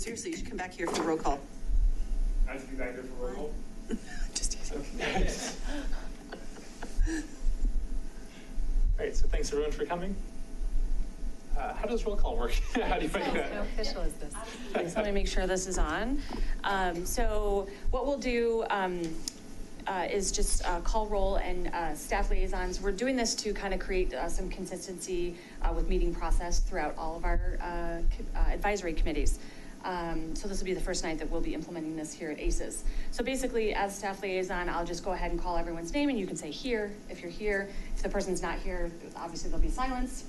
seriously, you should come back here for roll call. I should be back here for roll call. Just Okay. All right, so thanks everyone for coming. How does roll call work? How do you find that? How official is this? So let me make sure this is on. So what we'll do is just call roll and staff liaisons. We're doing this to kind of create some consistency with meeting process throughout all of our advisory committees. So this will be the first night that we'll be implementing this here at ACES. So basically, as staff liaison, I'll just go ahead and call everyone's name, and you can say here if you're here. If the person's not here, obviously there'll be silence,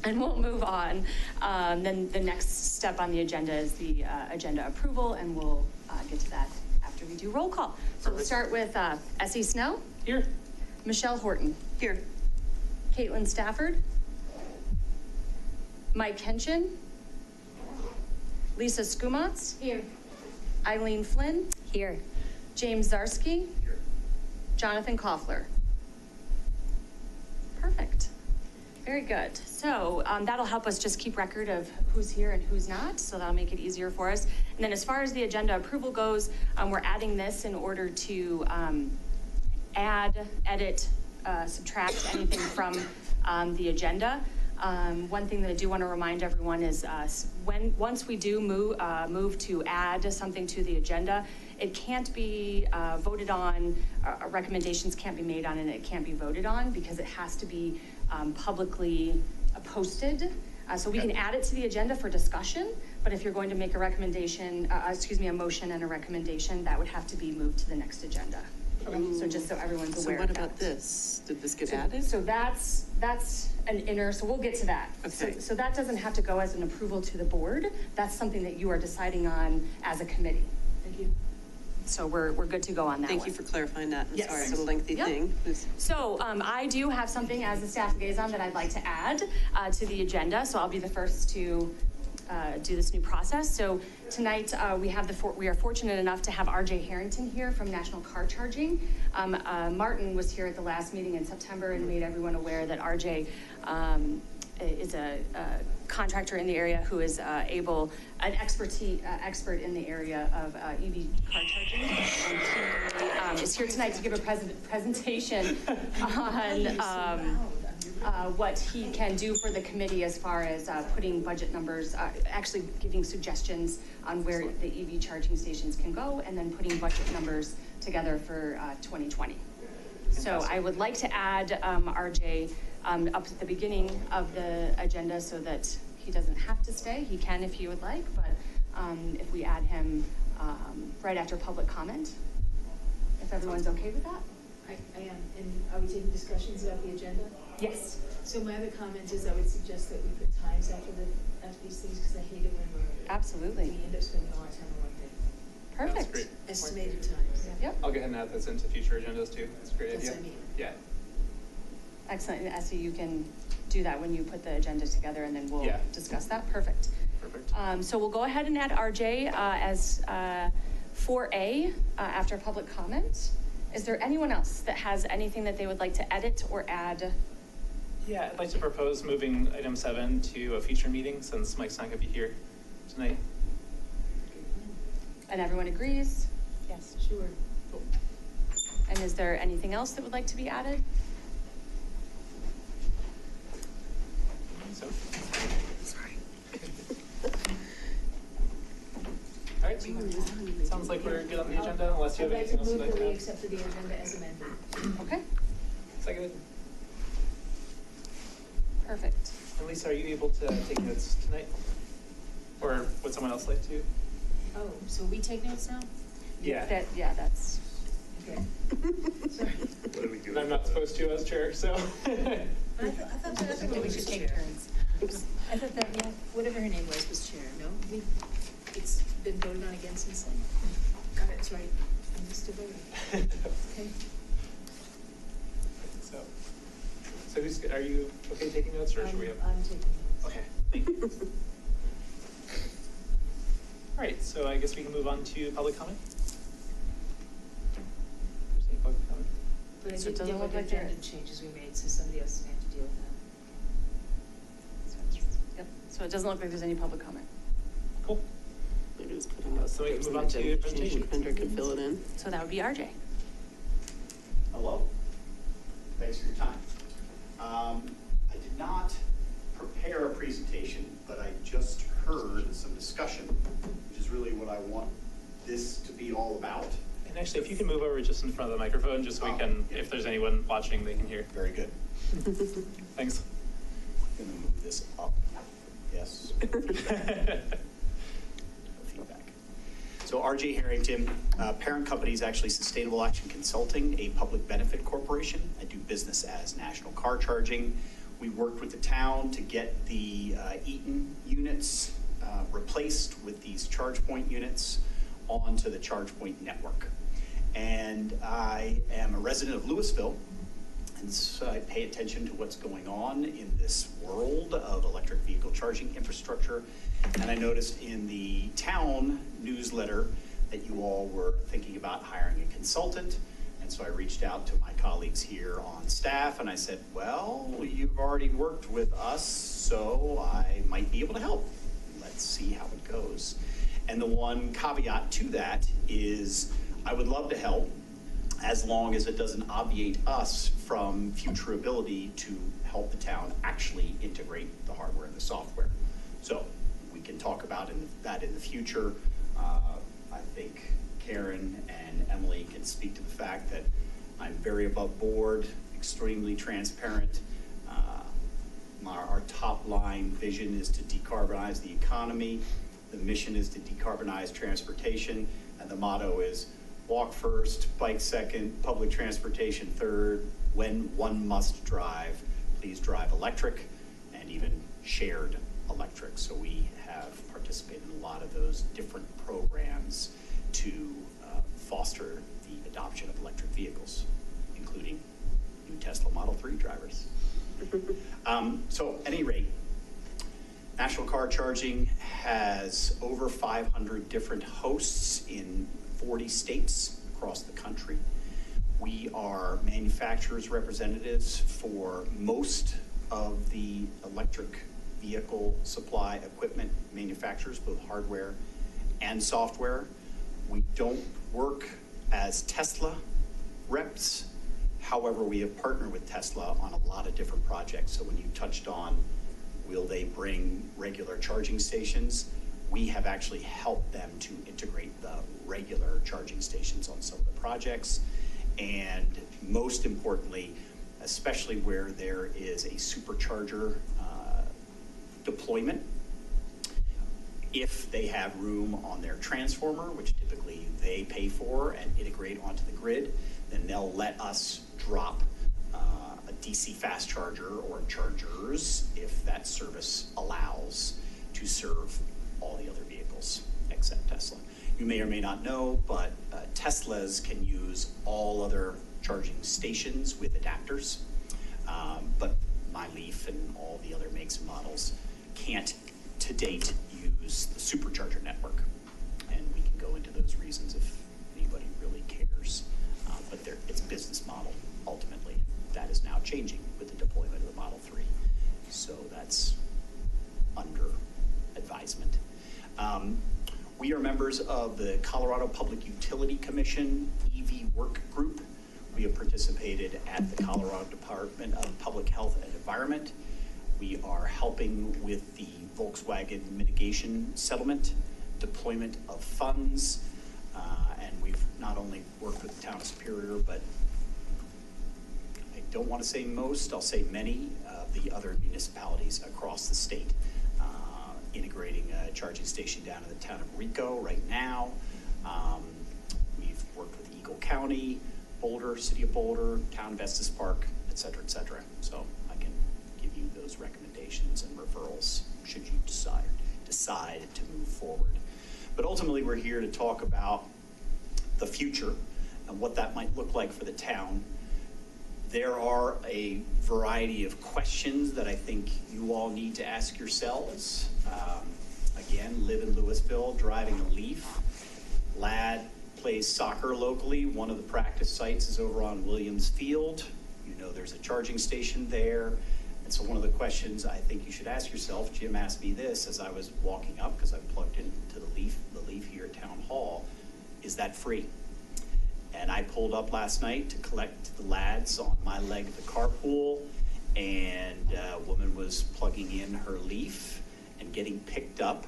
and we'll move on. Then the next step on the agenda is the agenda approval, and we'll get to that after we do roll call. So we'll start with S.E. Snow. Here. Michelle Horton. Here. Caitlin Stafford. Mike Henshin. Lisa Skumatz. Here. Eileen Flynn. Here. James Zarsky. Here. Jonathan Koffler. Perfect. Very good. So that'll help us just keep record of who's here and who's not. So that'll make it easier for us. And then as far as the agenda approval goes, we're adding this in order to add, edit, subtract anything from the agenda. One thing that I do want to remind everyone is once we do move to add something to the agenda, it can't be voted on, recommendations can't be made on, and it can't be voted on because it has to be publicly posted. So we can add it to the agenda for discussion, but if you're going to make a recommendation, a motion and a recommendation, that would have to be moved to the next agenda. Okay. So just so everyone's aware. So what about this? Did this get added? So that's an inner, so we'll get to that. Okay. So that doesn't have to go as an approval to the board. That's something that you are deciding on as a committee. Thank you. So we're good to go on that Thank one. you for clarifying that. Yes. Sorry, it's a lengthy thing. So I do have something as a staff liaison that I'd like to add to the agenda. So I'll be the first to do this new process. So tonight we are fortunate enough to have RJ Harrington here from National Car Charging. Martin was here at the last meeting in September and made everyone aware that RJ is a contractor in the area who is an expert in the area of EV car charging. And he is here tonight to give a presentation on what he can do for the committee as far as putting budget numbers, actually giving suggestions on where the EV charging stations can go, and then putting budget numbers together for 2020. So I would like to add RJ up at the beginning of the agenda so that he doesn't have to stay. He can if he would like, but if we add him right after public comment, if everyone's okay with that? I am. And are we taking discussions about the agenda? Yes. So my other comment is I would suggest that we put times after these things because I hate it when Absolutely. we end up spending a lot of time on one thing. Perfect. That's great. Estimated times. Yep. I'll go ahead and add this into future agendas too. That's a great That's idea. what I mean. Yeah. Excellent. And Essie, you can do that when you put the agenda together, and then we'll discuss that. Perfect. Perfect. So we'll go ahead and add RJ as 4A after public comment. Is there anyone else that has anything that they would like to edit or add? Yeah, I'd like to propose moving item 7 to a future meeting since Mike's not going to be here tonight. And everyone agrees? Yes, sure. Cool. And is there anything else that would like to be added? So, Sorry. all right. Sounds like we're good on the agenda unless you have I'd like anything to else move you'd like that to we add. accept the agenda as amended. Okay, Second. perfect. And Lisa, are you able to take notes tonight? Or would someone else like to? Oh, so we take notes now? Yeah. That's. Okay. Sorry. What do we do? And I'm not supposed to as chair, so. I thought that's what We should take turns. I thought that, yeah, whatever her name was chair, no? It's been voted on again since then. Got it, that's right. I'm just a voter. Okay. So are you okay taking notes or should we have? I'm taking notes. Okay, thank you. All right, so I guess we can move on to public comment. There's any public comment? But I So it didn't doesn't get look what like there- agenda changes we made, so somebody else is going to have to deal with that. Yep. So it doesn't look like there's any public comment. Cool. is putting up. So we can move on to presentation. Kendra can fill it in. So that would be RJ. Hello. Thanks for your time. I did not prepare a presentation, but I just heard some discussion, which is really what I want this to be all about. And actually, if you can move over just in front of the microphone, just so we can, if there's anyone watching, they can hear. Very good. Thanks. I'm gonna move this up. Yes. Feedback. So RJ Harrington, parent company is actually Sustainable Action Consulting, a public benefit corporation. I do business as National Car Charging. We worked with the town to get the Eaton units replaced with these ChargePoint units onto the ChargePoint network. And I am a resident of Louisville, and so I pay attention to what's going on in this world of electric vehicle charging infrastructure. And I noticed in the town newsletter that you all were thinking about hiring a consultant. And so I reached out to my colleagues here on staff and I said, well, you've already worked with us, so I might be able to help. Let's see how it goes. And the one caveat to that is I would love to help as long as it doesn't obviate us from future ability to help the town actually integrate the hardware and the software. So we can talk about that in the future. I think Karen and Emily can speak to the fact that I'm very above board, extremely transparent. Our top line vision is to decarbonize the economy. The mission is to decarbonize transportation, and the motto is walk first, bike second, public transportation third. When one must drive, please drive electric and even shared electric. So we have participated in a lot of those different programs to foster the adoption of electric vehicles, including new Tesla Model 3 drivers. So at any rate, National Car Charging has over 500 different hosts in 40 states across the country. We are manufacturers' representatives for most of the electric vehicle supply equipment manufacturers, both hardware and software. We don't work as Tesla reps. However, we have partnered with Tesla on a lot of different projects. So when you touched on, will they bring regular charging stations? We have actually helped them to integrate the regular charging stations on some of the projects. And most importantly, especially where there is a supercharger deployment, if they have room on their transformer, which typically they pay for and integrate onto the grid, then they'll let us drop a DC fast charger or chargers, if that service allows, to serve all the other vehicles except Tesla. You may or may not know, but Teslas can use all other charging stations with adapters, but my Leaf and all the other makes and models can't, to date, use the supercharger network. And we can go into those reasons if anybody really cares. But it's business model, ultimately. That is now changing with the deployment of the Model 3. So that's under advisement. We are members of the Colorado Public Utility Commission EV Work Group. We have participated at the Colorado Department of Public Health and Environment. We are helping with the Volkswagen mitigation settlement, deployment of funds, and we've not only worked with the town of Superior, but I don't want to say most, I'll say many of the other municipalities across the state, integrating a charging station down in the town of Rico right now. We've worked with Eagle County, Boulder, City of Boulder, Town of Estes Park, et cetera, et cetera. So I can give you those recommendations and referrals should you decide to move forward. But ultimately, we're here to talk about the future and what that might look like for the town. There are a variety of questions that I think you all need to ask yourselves. Again, live in Louisville, driving a Leaf. Lad plays soccer locally. One of the practice sites is over on Williams Field. You know there's a charging station there. And so one of the questions I think you should ask yourself, Jim asked me this as I was walking up, because I plugged into the Leaf here at Town Hall, is that free? And I pulled up last night to collect the lads on my leg of the carpool, and a woman was plugging in her Leaf and getting picked up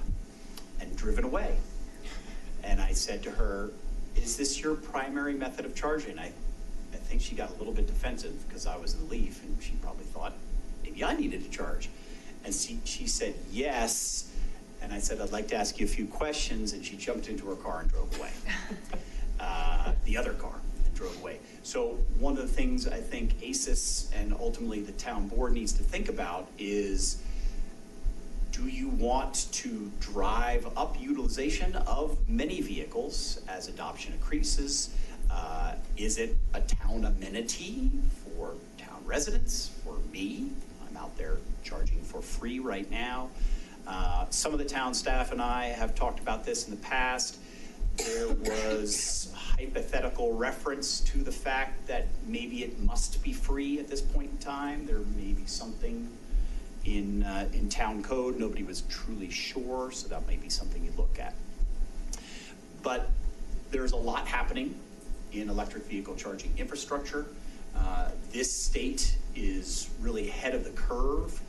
and driven away. And I said to her, is this your primary method of charging? I think she got a little bit defensive because I was in the Leaf, and she probably thought maybe I needed to charge. And she said, yes. And I said, I'd like to ask you a few questions. And she jumped into her car and drove away. The other car, and drove away. So one of the things I think ASIS and ultimately the town board needs to think about is, do you want to drive up utilization of many vehicles as adoption increases? Is it a town amenity for town residents, for me? I'm out there charging for free right now. Some of the town staff and I have talked about this in the past. There was hypothetical reference to the fact that maybe it must be free at this point in time. There may be something in town code. Nobody was truly sure, so that may be something you look at. But there's a lot happening in electric vehicle charging infrastructure. This state is really ahead of the curve.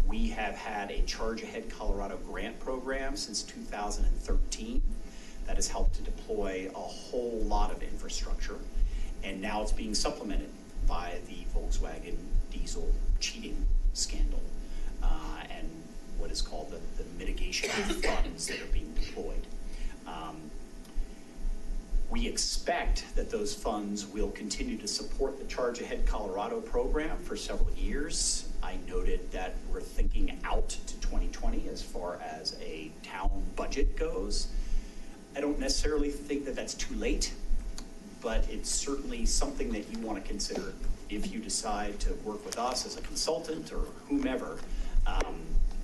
We have had a Charge Ahead Colorado grant program since 2013 that has helped to deploy a whole lot of infrastructure. And now it's being supplemented by the Volkswagen diesel cheating scandal and what is called the mitigation funds that are being deployed. We expect that those funds will continue to support the Charge Ahead Colorado program for several years. I noted that we're thinking out to 2020 as far as a town budget goes. I don't necessarily think that that's too late, but it's certainly something that you want to consider if you decide to work with us as a consultant or whomever.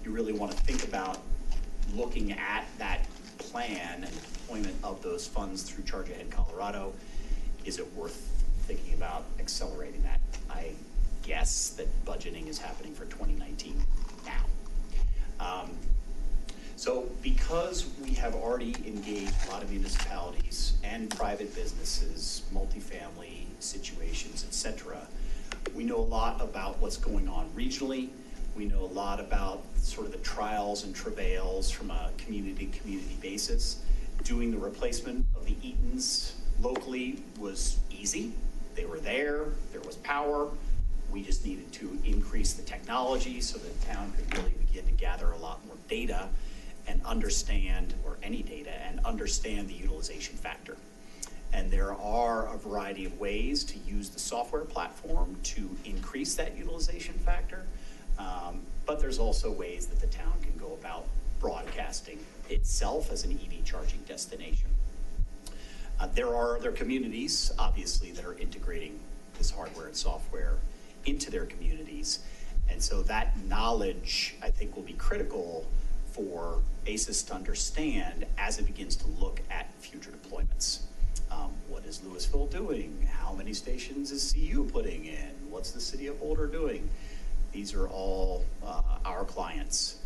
You really want to think about looking at that plan and deployment of those funds through Charge Ahead Colorado. Is it worth thinking about accelerating that? I guess that budgeting is happening for 2019 now. So because we have already engaged a lot of municipalities and private businesses, multifamily situations, et cetera, we know a lot about what's going on regionally. We know a lot about sort of the trials and travails from a community basis. Doing the replacement of the Eatons locally was easy. They were there was power. We just needed to increase the technology so that town could really begin to gather a lot more data and understand, or any data, and understand the utilization factor. And there are a variety of ways to use the software platform to increase that utilization factor. But there's also ways that the town can go about broadcasting itself as an EV charging destination. There are other communities, obviously, that are integrating this hardware and software into their communities. And so that knowledge, I think, will be critical for ASIS to understand as it begins to look at future deployments. What is Louisville doing? How many stations is CU putting in? What's the city of Boulder doing? These are all our clients.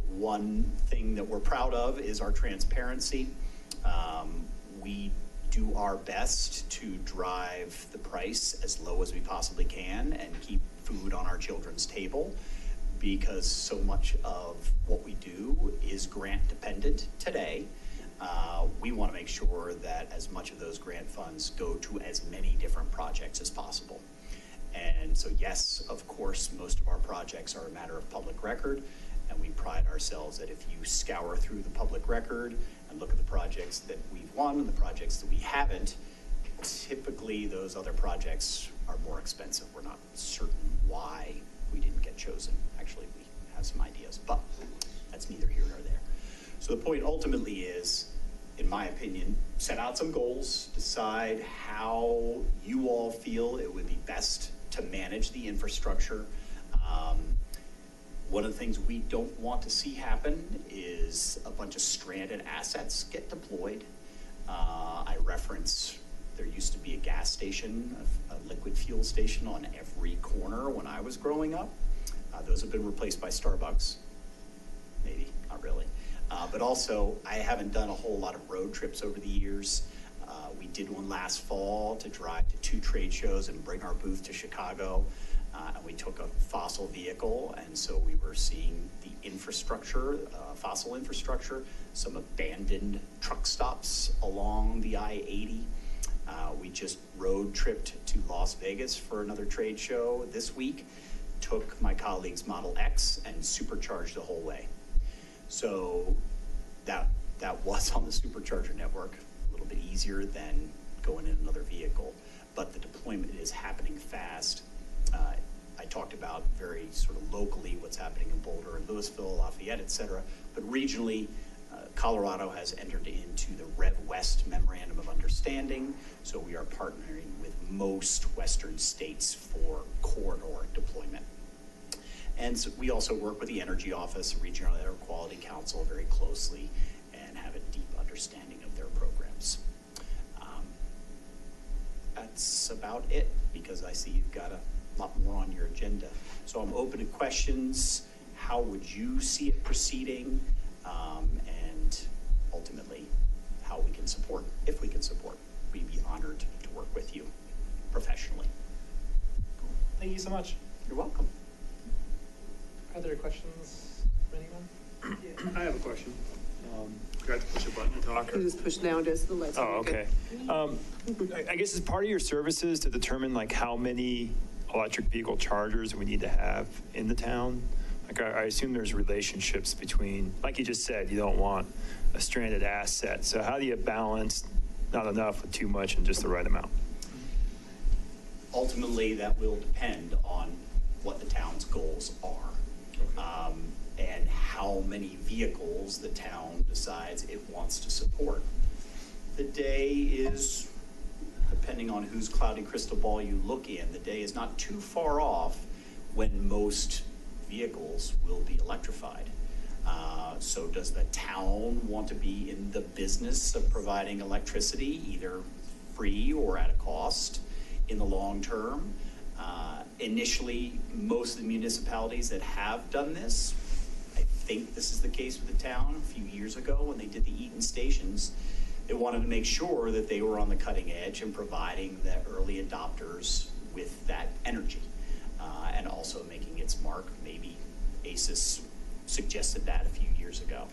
One thing that we're proud of is our transparency. We do our best to drive the price as low as we possibly can and keep food on our children's table, because so much of what we do is grant dependent today. We want to make sure that as much of those grant funds go to as many different projects as possible. And so yes, of course, most of our projects are a matter of public record, and we pride ourselves that if you scour through the public record and look at the projects that we've won and the projects that we haven't, typically those other projects are more expensive. We're not certain why we didn't get chosen. Actually, we have some ideas, but that's neither here nor there. So the point ultimately is, in my opinion, set out some goals, decide how you all feel it would be best to manage the infrastructure. One of the things we don't want to see happen is a bunch of stranded assets get deployed. I reference, there used to be a gas station, a liquid fuel station on every corner when I was growing up. Those have been replaced by Starbucks. Maybe, not really. But also, I haven't done a whole lot of road trips over the years. We did one last fall to drive to 2 trade shows and bring our booth to Chicago. And we took a fossil vehicle, and so we were seeing the infrastructure, fossil infrastructure, some abandoned truck stops along the I-80. We just road tripped to Las Vegas for another trade show this week, took my colleague's Model X and supercharged the whole way. So that was on the supercharger network, a little bit easier than going in another vehicle, but the deployment is happening fast. I talked about very sort of locally what's happening in Boulder and Louisville, Lafayette, et cetera, but regionally, Colorado has entered into the Rev West Memorandum of Understanding, so we are partnering with most Western states for corridor deployment. And so we also work with the Energy Office, Regional Air Quality Council very closely and have a deep understanding of their programs. That's about it, because I see you've got a lot more on your agenda. So I'm open to questions. How would you see it proceeding? And ultimately, how we can support, if we can support. We'd be honored to work with you professionally. Thank you so much. You're welcome. Are there questions from anyone? I have a question. Forgot to push a button to talk. You just push down, does the lights. Oh, okay. I guess as part of your services to determine like how many electric vehicle chargers we need to have in the town, like I assume there's relationships between, like you just said, you don't want a stranded asset. So how do you balance not enough with too much and just the right amount? Ultimately, that will depend on what the town's goals are. And how many vehicles the town decides it wants to support. The day is, depending on whose cloudy crystal ball you look in, the day is not too far off when most vehicles will be electrified. So does the town want to be in the business of providing electricity, either free or at a cost in the long term? Initially, most of the municipalities that have done this, I think this is the case with the town a few years ago when they did the Eaton stations, they wanted to make sure that they were on the cutting edge and providing the early adopters with that energy, and also making its mark. Maybe ACES suggested that a few years ago,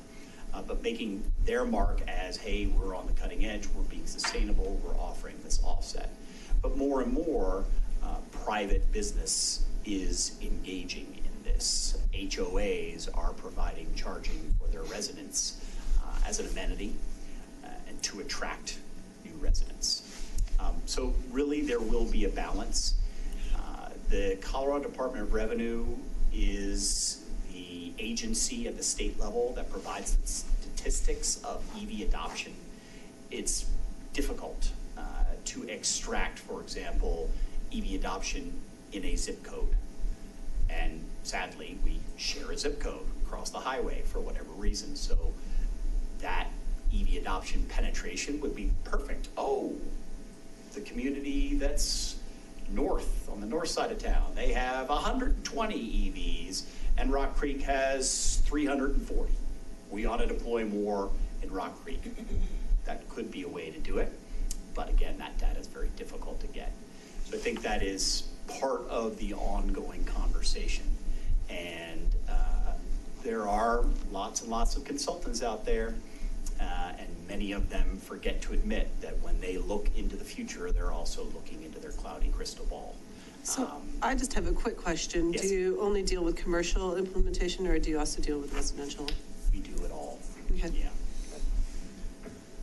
but making their mark as, hey, we're on the cutting edge, we're being sustainable, we're offering this offset. But more and more, private business is engaging in this. HOAs are providing charging for their residents as an amenity and to attract new residents. So really there will be a balance. The Colorado Department of Revenue is the agency at the state level that provides the statistics of EV adoption. It's difficult to extract, for example, EV adoption in a zip code. And sadly, we share a zip code across the highway for whatever reason. So that EV adoption penetration would be perfect. Oh, the community that's north, on the north side of town, they have 120 EVs and Rock Creek has 340. We ought to deploy more in Rock Creek. That could be a way to do it. But again, that data is very difficult to get. So I think that is part of the ongoing conversation. And there are lots and lots of consultants out there, and many of them forget to admit that when they look into the future, they're also looking into their cloudy crystal ball. So I just have a quick question. Yes. Do you only deal with commercial implementation or do you also deal with residential? We do it all. Okay. Yeah.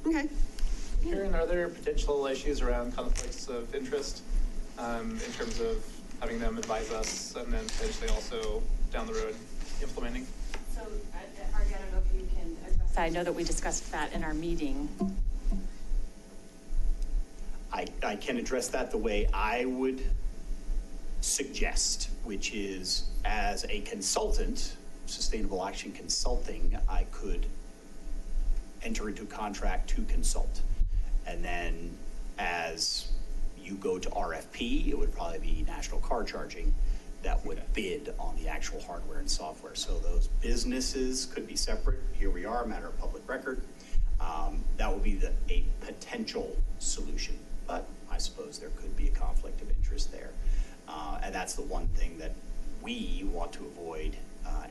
Okay. Karen, are there potential issues around conflicts of interest in terms of having them advise us and then potentially also down the road implementing? So, Artie, I don't know if you can address that. I know that we discussed that in our meeting. I can address that the way I would suggest, which is as a consultant, Sustainable Action Consulting, I could enter into a contract to consult. And then as you go to RFP, it would probably be National Car Charging that would bid on the actual hardware and software. So those businesses could be separate. Here we are, matter of public record. That would be a potential solution, but I suppose there could be a conflict of interest there. And that's the one thing that we want to avoid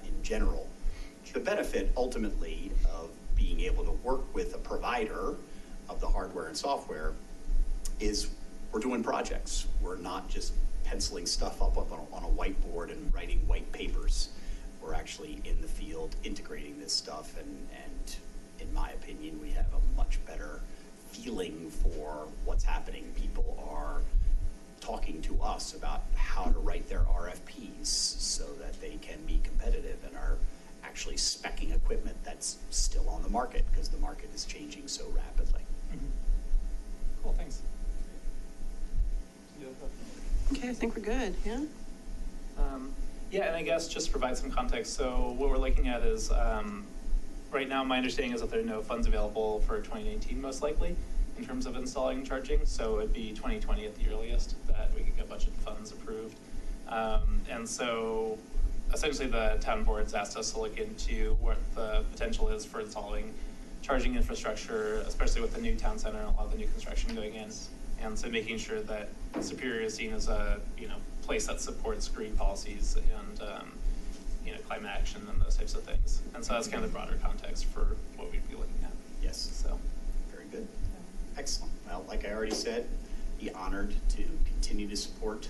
in general. The benefit ultimately of being able to work with a provider of the hardware and software is we're doing projects. We're not just penciling stuff up on a whiteboard and writing white papers. We're actually in the field integrating this stuff, and in my opinion, we have a much better feeling for what's happening. People are talking to us about how to write their RFPs so that they can be competitive, and are actually speccing equipment that's still on the market because the market is changing so rapidly. Mm-hmm. Cool, thanks. Okay, I think we're good, yeah? Yeah, and I guess just to provide some context, so what we're looking at is, right now, my understanding is that there are no funds available for 2019, most likely, in terms of installing and charging, so it'd be 2020 at the earliest that we could get budget funds approved. And so essentially the town board's asked us to look into what the potential is for installing charging infrastructure, especially with the new town center and a lot of the new construction going in. And so making sure that Superior is seen as a, place that supports green policies and, climate action and those types of things. And so that's kind of the broader context for what we'd be looking at. Yes. So. Very good. Excellent. Well, like I already said, be honored to continue to support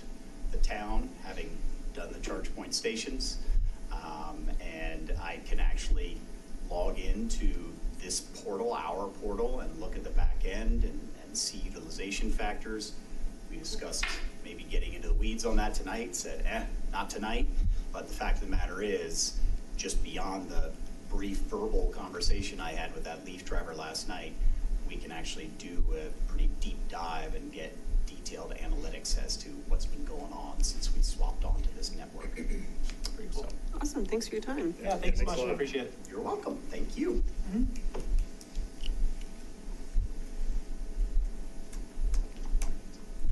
the town, having done the charge point stations. And I can actually log into this portal, our portal, and look at the back end and see utilization factors. We discussed maybe getting into the weeds on that tonight, said, not tonight. But the fact of the matter is, just beyond the brief verbal conversation I had with that Leaf driver last night, we can actually do a pretty deep dive and get detailed analytics as to what's been going on since we swapped onto this network. Pretty cool. Awesome, thanks for your time. Yeah, thanks so much. I appreciate it. You're welcome. Thank you. Mm-hmm.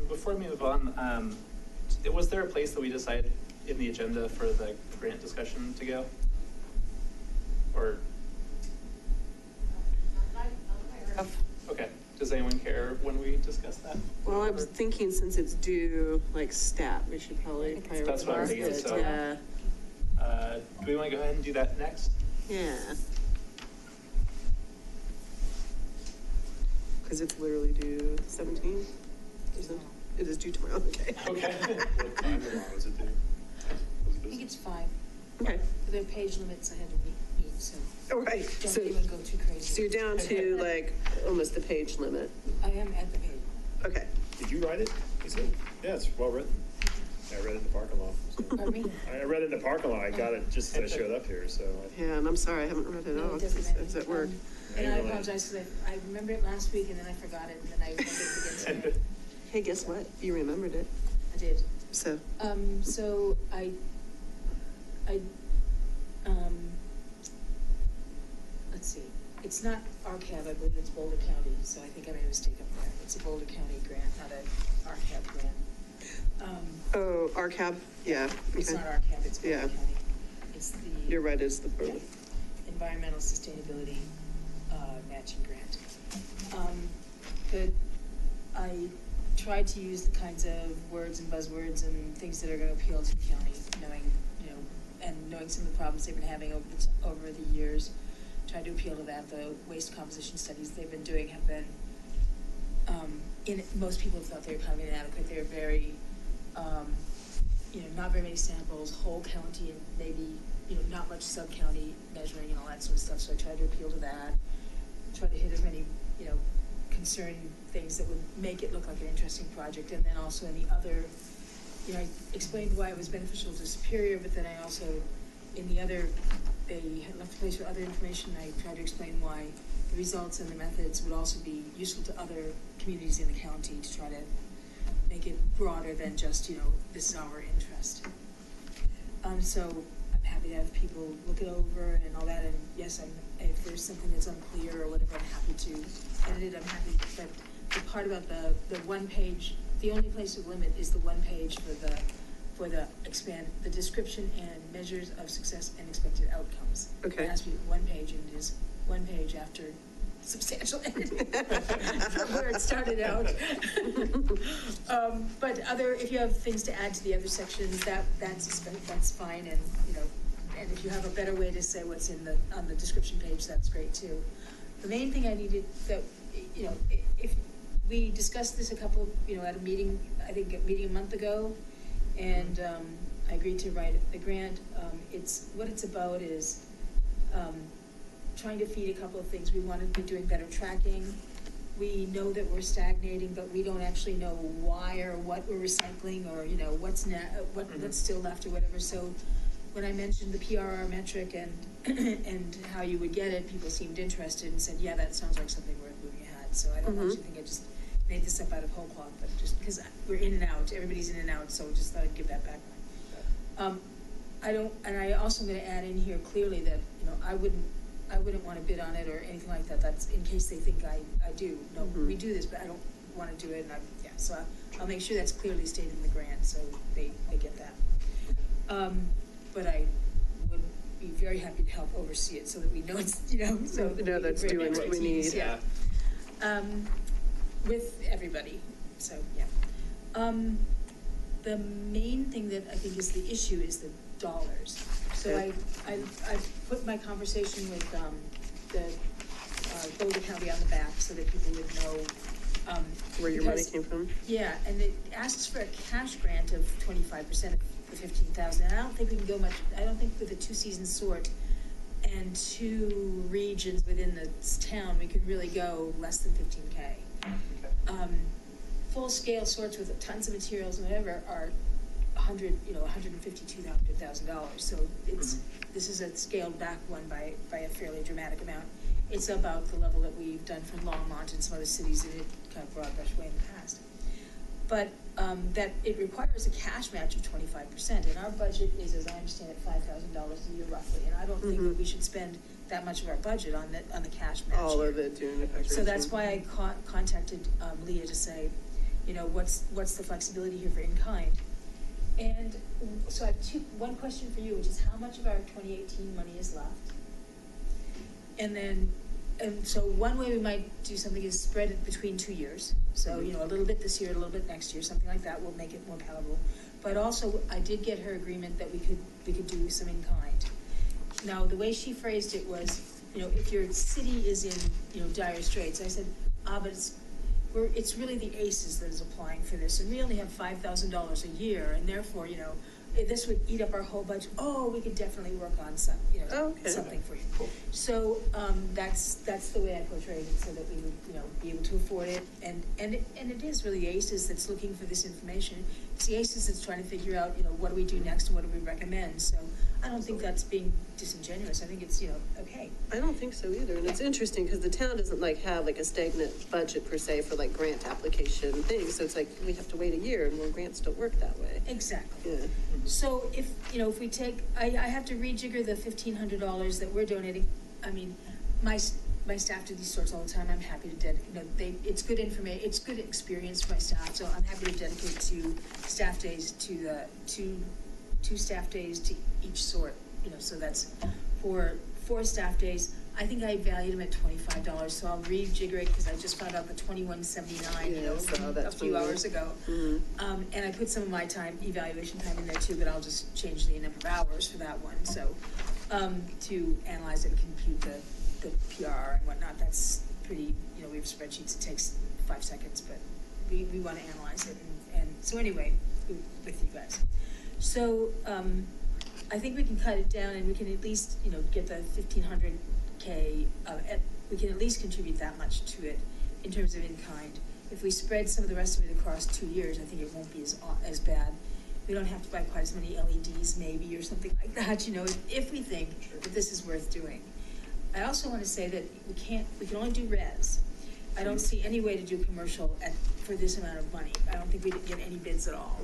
Before we move on, was there a place that we decided in the agenda for the grant discussion to go? Or? Okay. Does anyone care when we discuss that? Well, I was thinking since it's due, like, stat, we should probably prioritize it. That's what I'm thinking, so- Yeah, Do we want to go ahead and do that next? yeah. Because it's literally due 17th, isn't it? It is due tomorrow, okay. Okay. What time tomorrow is it due? I think it's 5. Okay, There are page limits I had to meet, so all right, don't so, even go too crazy. so you're down to like almost the page limit. I am at the page. Okay, Did you write it? Is it? Yeah, it's well written. I read it in the parking lot. So. Pardon me? I read it in the parking lot. I got it just as I showed up here, so. yeah, and I'm sorry, I haven't read it No, all, it doesn't because matter. it's at work. And I Really? apologize, because I remembered it last week, and then I forgot it, and then I remembered it again today. Hey, guess what? You remembered it, I did. so. So let's see, it's not RCAB, I believe it's Boulder County, so I think I made a mistake up there. It's a Boulder County grant, not an RCAB grant. Oh, RCAB, yeah, It's okay. not RCAB, it's Boulder Yeah. County. It's the. You're right, it's the, Yeah. Environmental Sustainability Matching Grant. I tried to use the kinds of words and buzzwords and things that are going to appeal to the county, knowing, and knowing some of the problems they've been having over the years. Tried to appeal to that. The waste composition studies they've been doing have been, most people thought they were kind of inadequate. They were very, not very many samples, whole county, and maybe, not much sub-county measuring and all that sort of stuff. So I tried to appeal to that. Tried to hit as many, concerning things that would make it look like an interesting project. And then also in the other, I explained why it was beneficial to Superior, but then I also, in the other, they had left a place for other information. I tried to explain why the results and the methods would also be useful to other communities in the county to try to make it broader than just, this is our interest. So I'm happy to have people look it over and all that. And yes, if there's something that's unclear or whatever, I'm happy to edit it. I'm happy, but the part about the one page, the only place to limit is the one page for the description and measures of success and expected outcomes. Okay. It has to be one page, and it is one page after substantial editing from where it started out. But if you have things to add to the other sections, that's fine, and, you know, and if you have a better way to say what's on the description page, that's great too. The main thing I needed, that, you know, if we discussed this at a meeting, I think a meeting a month ago, and I agreed to write the grant. What it's about is trying to feed a couple of things. We want to be doing better tracking. We know that we're stagnating, but we don't actually know why or what we're recycling, or, you know, what's still left or whatever. So when I mentioned the PRR metric and how you would get it, people seemed interested and said, yeah, that sounds like something worth moving ahead. So I don't want you to think I just made this up out of whole cloth, but just because we're in and out, everybody's in and out, so just thought I'd give that back. I also am going to add in here clearly that, you know, I wouldn't want to bid on it or anything like that. That's in case they think I do. No, we do this, but I don't want to do it. And so I'll make sure that's clearly stated in the grant, so they get that. But I would be very happy to help oversee it so that we know it's, you know, so that know that's doing what we need. Yeah. With everybody. So, yeah. The main thing that I think is the issue is the dollars. So Okay. I put my conversation with the Boulder County on the back so that people would know Where your money because- came from? Yeah, and it asks for a cash grant of 25% of the 15,000. And I don't think we can go much. I don't think with a 2-season sort and 2 regions within the town, we could really go less than 15K. Full scale sorts with tons of materials and whatever are $150,000 to $200,000. So this is a scaled back one by a fairly dramatic amount. It's about the level that we've done for Longmont and some other cities in a kind of broad brush way in the past. But that it requires a cash match of 25%, and our budget is, as I understand it, $5,000 a year roughly. And I don't think that we should spend that much of our budget on the cash match. All here. of it doing the So that's why I contacted Leah to say, you know, what's the flexibility here for in-kind? And so I have one question for you, which is how much of our 2018 money is left? And so one way we might do something is spread it between 2 years. So, you know, a little bit this year, a little bit next year, something like that will make it more palatable. But also, I did get her agreement that we could do some in-kind. Now, the way she phrased it was, you know, if your city is in, you know, dire straits, I said, but it's really the ACES that is applying for this, and we only have $5,000 a year, and therefore, you know, this would eat up our whole budget. We could definitely work on some, you know, something for you. Cool. So that's the way I portrayed it, so that we would, you know, be able to afford it, and it is really ACES that's looking for this information. It's the ACES that's trying to figure out, you know, what do we do next and what do we recommend. So I don't think that's being disingenuous. I think it's, you know, okay. I don't think so either, and it's interesting because the town doesn't have a stagnant budget per se for grant application things, so it's we have to wait a year, and well, grants don't work that way. Exactly. Yeah. So if we take, I have to rejigger the $1,500 that we're donating. I mean, my staff do these sorts all the time. I'm happy to dedicate, it's good information, it's good experience for my staff, so I'm happy to dedicate 2 staff days to the two staff days to each sort, you know, so that's for 4 staff days. I think I valued them at $25, so I'll rejigger it because I just found out the $21.79, you know, a few hours ago. And I put some of my evaluation time in there too, but I'll just change the number of hours for that one. So to analyze it and compute the PR and whatnot, that's pretty, you know, we have spreadsheets, it takes 5 seconds, but we want to analyze it. And so anyway, with you guys. So I think we can cut it down, and we can at least, you know, get the $1,500K. We can at least contribute that much to it in terms of in-kind. If we spread some of the rest of it across 2 years, I think it won't be as bad. We don't have to buy quite as many LEDs, maybe, or something like that. You know, if we think that this is worth doing. I also want to say that we can only do res. I don't see any way to do commercial for this amount of money. I don't think we'd get any bids at all.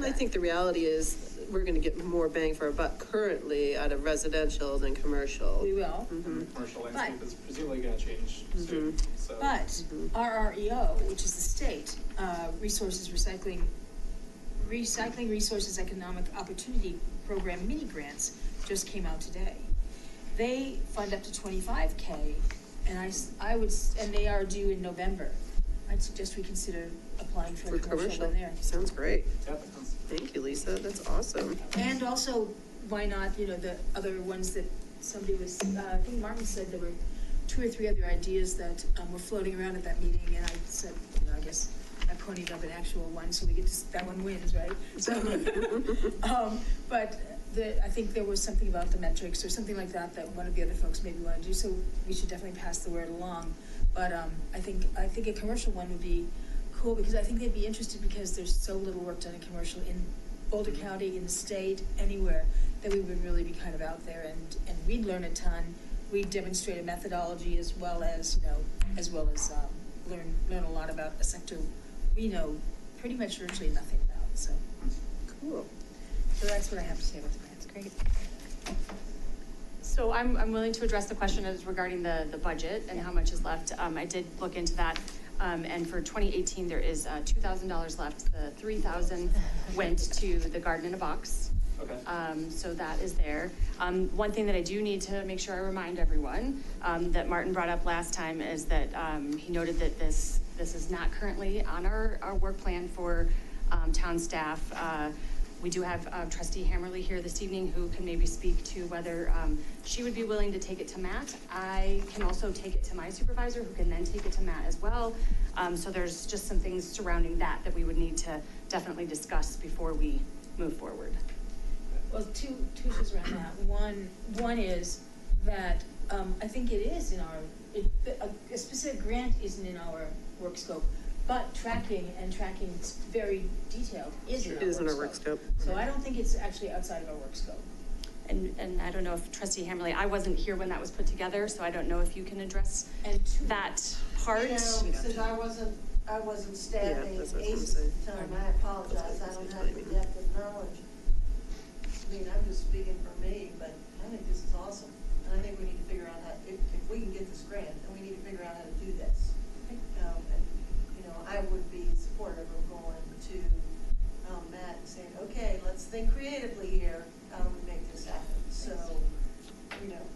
I think the reality is we're going to get more bang for our buck currently out of residential than commercial. We will. The commercial landscape is presumably going to change soon. So. But RREO, which is the state, Resources Recycling Recycling Resources Economic Opportunity Program mini grants just came out today. They fund up to 25K, and and they are due in November. I'd suggest we consider applying for For a commercial one there. Sounds great. Yeah, that sounds- Thank you, Lisa. That's awesome. And also, why not, the other ones that somebody was, I think Martin said there were 2 or 3 other ideas that were floating around at that meeting, and I said, I guess I ponied up an actual one, so we get to, that one wins, right? So, but I think there was something about the metrics or something like that one of the other folks maybe want to do, so we should definitely pass the word along. But I think a commercial one would be cool, because I think they'd be interested, because there's so little work done in commercial in Boulder County, in the state, anywhere, that we would really be kind of out there, and we'd learn a ton. We'd demonstrate a methodology as well as learn a lot about a sector we know pretty much virtually nothing about, so. Cool. So that's what I have to say about the grants. Great. So I'm willing to address the question as regarding the budget and how much is left. I did look into that, and for 2018, there is $2,000 left. The $3,000 went to the Garden in a Box. Okay. So that is there. One thing that I do need to make sure I remind everyone, that Martin brought up last time, is that he noted that this is not currently on our work plan for town staff. We do have Trustee Hammerly here this evening, who can maybe speak to whether she would be willing to take it to Matt. I can also take it to my supervisor, who can then take it to Matt as well. So there's just some things surrounding that we would need to definitely discuss before we move forward. Well, two issues around that. One is that I think it is in a specific grant isn't in our work scope, but tracking very detailed is in our work scope. So I don't think it's actually outside of our work scope. And I don't know if Trustee Hammerly, I wasn't here when that was put together, so I don't know if you can address that part. You know, since I wasn't staffing that's what I was ACE gonna at the time, I apologize, I don't have the depth of knowledge. I mean, I'm just speaking for me, but I think this is awesome. And I think we need to figure out how, if we can get this grant, then we need to figure out how to do this. And, I would be supportive of going to Matt and saying, okay, let's think creatively here, how do we make this happen? So,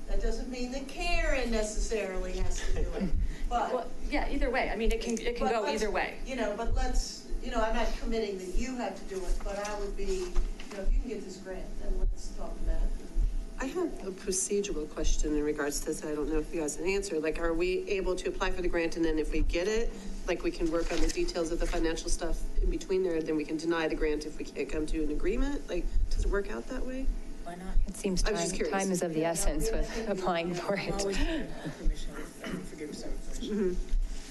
that doesn't mean that Karen necessarily has to do it, but. Well, yeah, either way. I mean, it can But go let's- either way. But let's, I'm not committing that you have to do it, but I would be, if you can get this grant, then let's talk to Matt. I have a procedural question in regards to this. I don't know if you guys can answer. Like, are we able to apply for the grant, and then if we get it, like, we can work on the details of the financial stuff in between there, then we can deny the grant if we can't come to an agreement? Like, does it work out that way? Why not? It seems I was just curious. time is of the essence with applying for I'm it. always permission, forgive me, sorry.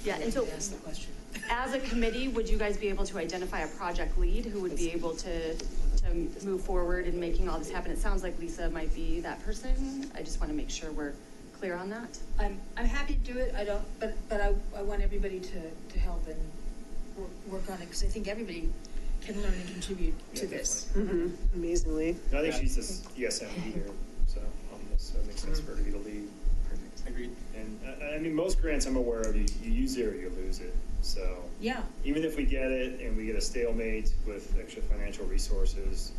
Yeah, and so Ask the question. as a committee, would you guys be able to identify a project lead who would be able to move forward in making all this happen? It sounds like Lisa might be that person. I just want to make sure we're clear on that. I'm happy to do it. But I want everybody to help and work on it, because I think everybody can learn and contribute to this. Amazingly. I think she's this ESM leader, so on this, so it makes sense for her to be the lead. Agreed. And I mean, most grants I'm aware of, you use it or you lose it. So Yeah. even if we get it and we get a stalemate with extra financial resources,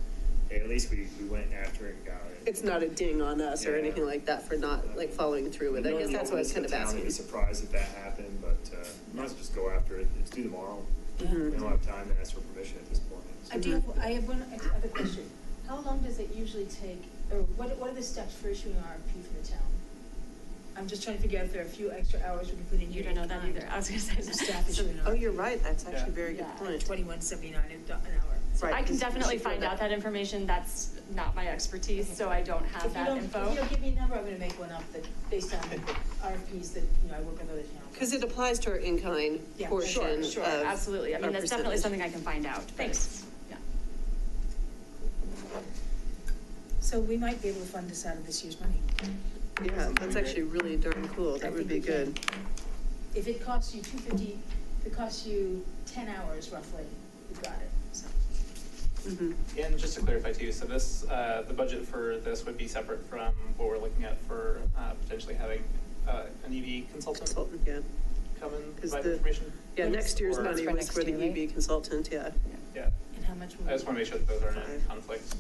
hey, at least we went after it and got it. It's not a ding on us or Yeah. anything like that for not, like, following through with it. I guess that's what I was kind of I'd asking. be surprised if that happened, but might as well just go after it. It's due tomorrow. We don't have time to ask for permission at this point. I have one other question. How long does it usually take, or what are the steps for issuing an RFP for the town? I'm just trying to figure out if there are a few extra hours we can put in You here. don't know that either. I was going to say that. Staff issuing an Oh, RFP. you're right. That's actually a very good Yeah. point. $21.79 an hour. Right, I can 'cause definitely we should find feel out that information. That's not my expertise, so I don't have If that info. you don't give me a number, I'm gonna make one up that, based on RFPs that, I work with other towns. Because it applies to our in-kind Yeah, portion Sure, of absolutely. I mean, our that's definitely percentage. something I can find out. Thanks. Yeah. So we might be able to fund this out of this year's money. Yeah, that's actually really darn cool. That I would think be we can. good. If it costs you $250, if it costs you 10 hours roughly, we've got it, so. And just to clarify too, so this, the budget for this would be separate from what we're looking at for potentially having an EV consultant Consultant, yeah. come and 'Cause provide the- information. Yeah, next year's Or- money for was next for the year, right? EV consultant, yeah. Yeah. And how much? I just want to make sure that those aren't in conflict.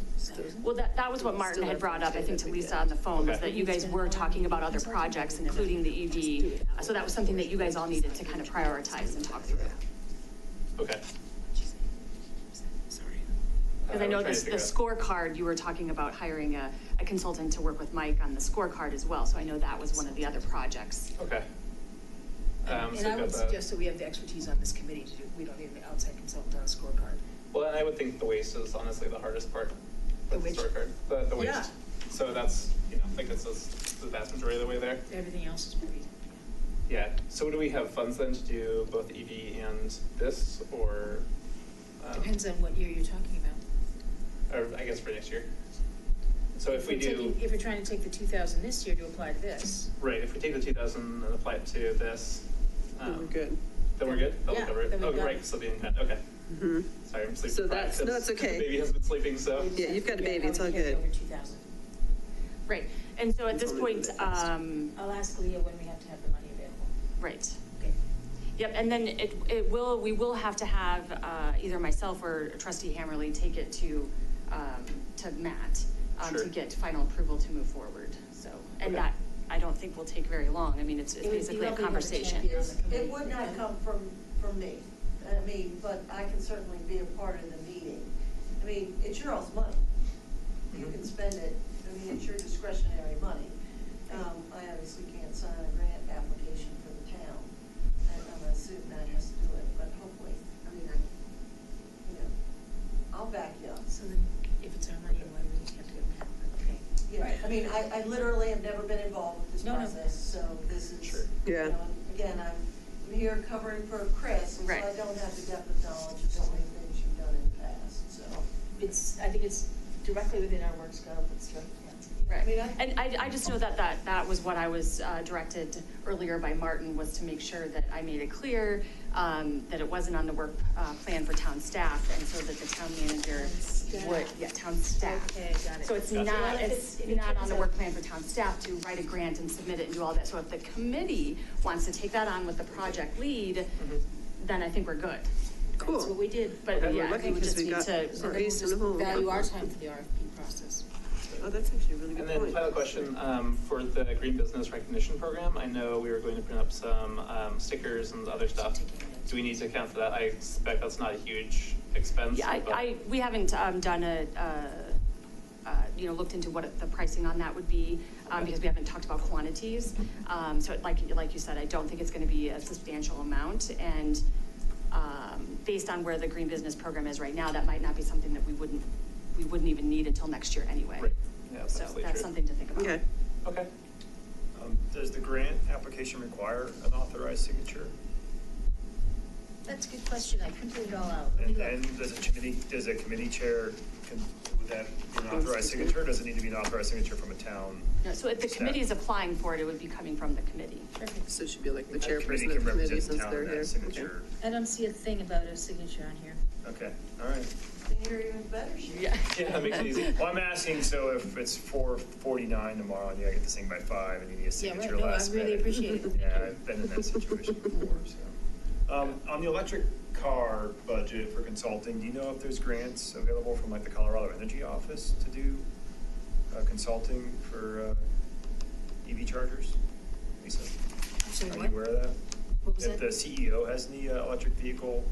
Well, that was what Martin had brought up, I think, to Lisa on the phone, was that you guys were talking about other projects, including the EV. So that was something that you guys all needed to kind of prioritize and talk through. Okay. Sorry. Because I know I'm trying this, to the figure scorecard, you were talking about hiring a consultant to work with Mike on the scorecard as well. So I know that was one of the other projects. out- Okay. And So I we've would got suggest that we have the expertise on this committee to do, we don't need an outside consultant on a scorecard. Well, and I would think the waste is honestly the hardest part. The of which? scorecard. The waste. Yeah. So that's, I think it's the vast majority of the way there. Everything else is pretty, Yeah. So do we have funds then to do both EV and this, or? depends on what year you're talking about. Or I guess for next year. So if we We're do, taking- If we're trying to take the 2,000 this year to apply to this. right, if we take the 2,000 and apply it to this. Then we're good. Then we're good? That'll Yeah, cover it? then we've Oh, got right, it. so the intent, okay. Sorry, I'm sleeping. So deprived that's- no, because it's okay. The baby has been sleeping, so. Yeah, you've got a baby, Yeah, it's all probably carry good. over 2,000. Right. And so at this Until we point, do that first. I'll ask Leah when we have to have the money available. right. Okay. Yep, and then we will have to have either myself or Trustee Hammerly take it to Matt Sure. to get final approval to move forward, so. And Okay. that, I don't think will take very long. I mean, it's It would be basically a lovely to have a conversation. champion on the committee. It would not come from me, I mean, but I can certainly be a part of the meeting. I mean, it's your all's money. You can spend it, I mean, it's your discretionary money. I obviously can't sign a grant application for the town. I'm assuming Matt has to do it, but hopefully, I mean, I'll back you up. So then, if it's our money, why do we have to go back? Okay. Yeah, I mean, I literally have never been involved with this No, no. process, so this is, Sure. Yeah. you know, again, I'm here covering for Chris, and so Right. I don't have the depth of knowledge of so many things you've done in the past, so. I think it's directly within our work scope, it's directly. Right, I mean, and I just know that was what I was directed earlier by Martin, was to make sure that I made it clear that it wasn't on the work plan for town staff, and so that the town manager would, town staff. Okay, got it. So it's Gotcha. not, If it's it not on turns the out- work plan for town staff to write a grant and submit it and do all that. So if the committee wants to take that on with the project lead, then I think we're good. Cool. That's what we did. But We're yeah, I lucky think we because just we need got to. our ace in the hole. Value our time for the RFP process. Oh, that's actually a really And good then point. final question, for the Green Business Recognition Program, I know we were going to print up some stickers and other stuff. Do we need to account for that? I expect that's not a huge expense. Yeah, but- we haven't done looked into what the pricing on that would be, because we haven't talked about quantities. So like you said, I don't think it's gonna be a substantial amount, and based on where the Green Business Program is right now, that might not be something that we wouldn't even need until next year anyway. Right. Yeah, So absolutely that's true. something to think about. Okay. Okay. Does the grant application require an authorized signature? That's a good question, I printed it all out. Let me And look. does a committee chair, would that be an authorized signature? Or does it need to be an authorized signature from a town? No, so if the Staff. committee is applying for it, it would be coming from the committee. Perfect. So it should be like the The committee chairperson can of the committee represent the since town they're in here. that signature. I don't see a thing about a signature on here. Okay, all right. Then you're even better shape. Yeah. Yeah, that makes it easy. Well, I'm asking, so if it's 4:49 tomorrow and you gotta get this thing by 5 and you need a Yeah, right, signature no, I last minute. really appreciate it. Thank Yeah, you. I've been in that situation before, so. On the electric car budget for consulting, do you know if there's grants available from like the Colorado Energy Office to do consulting for EV chargers? Lisa, I'm sorry, are you what? aware of that? What was If that? the CEO has any electric vehicle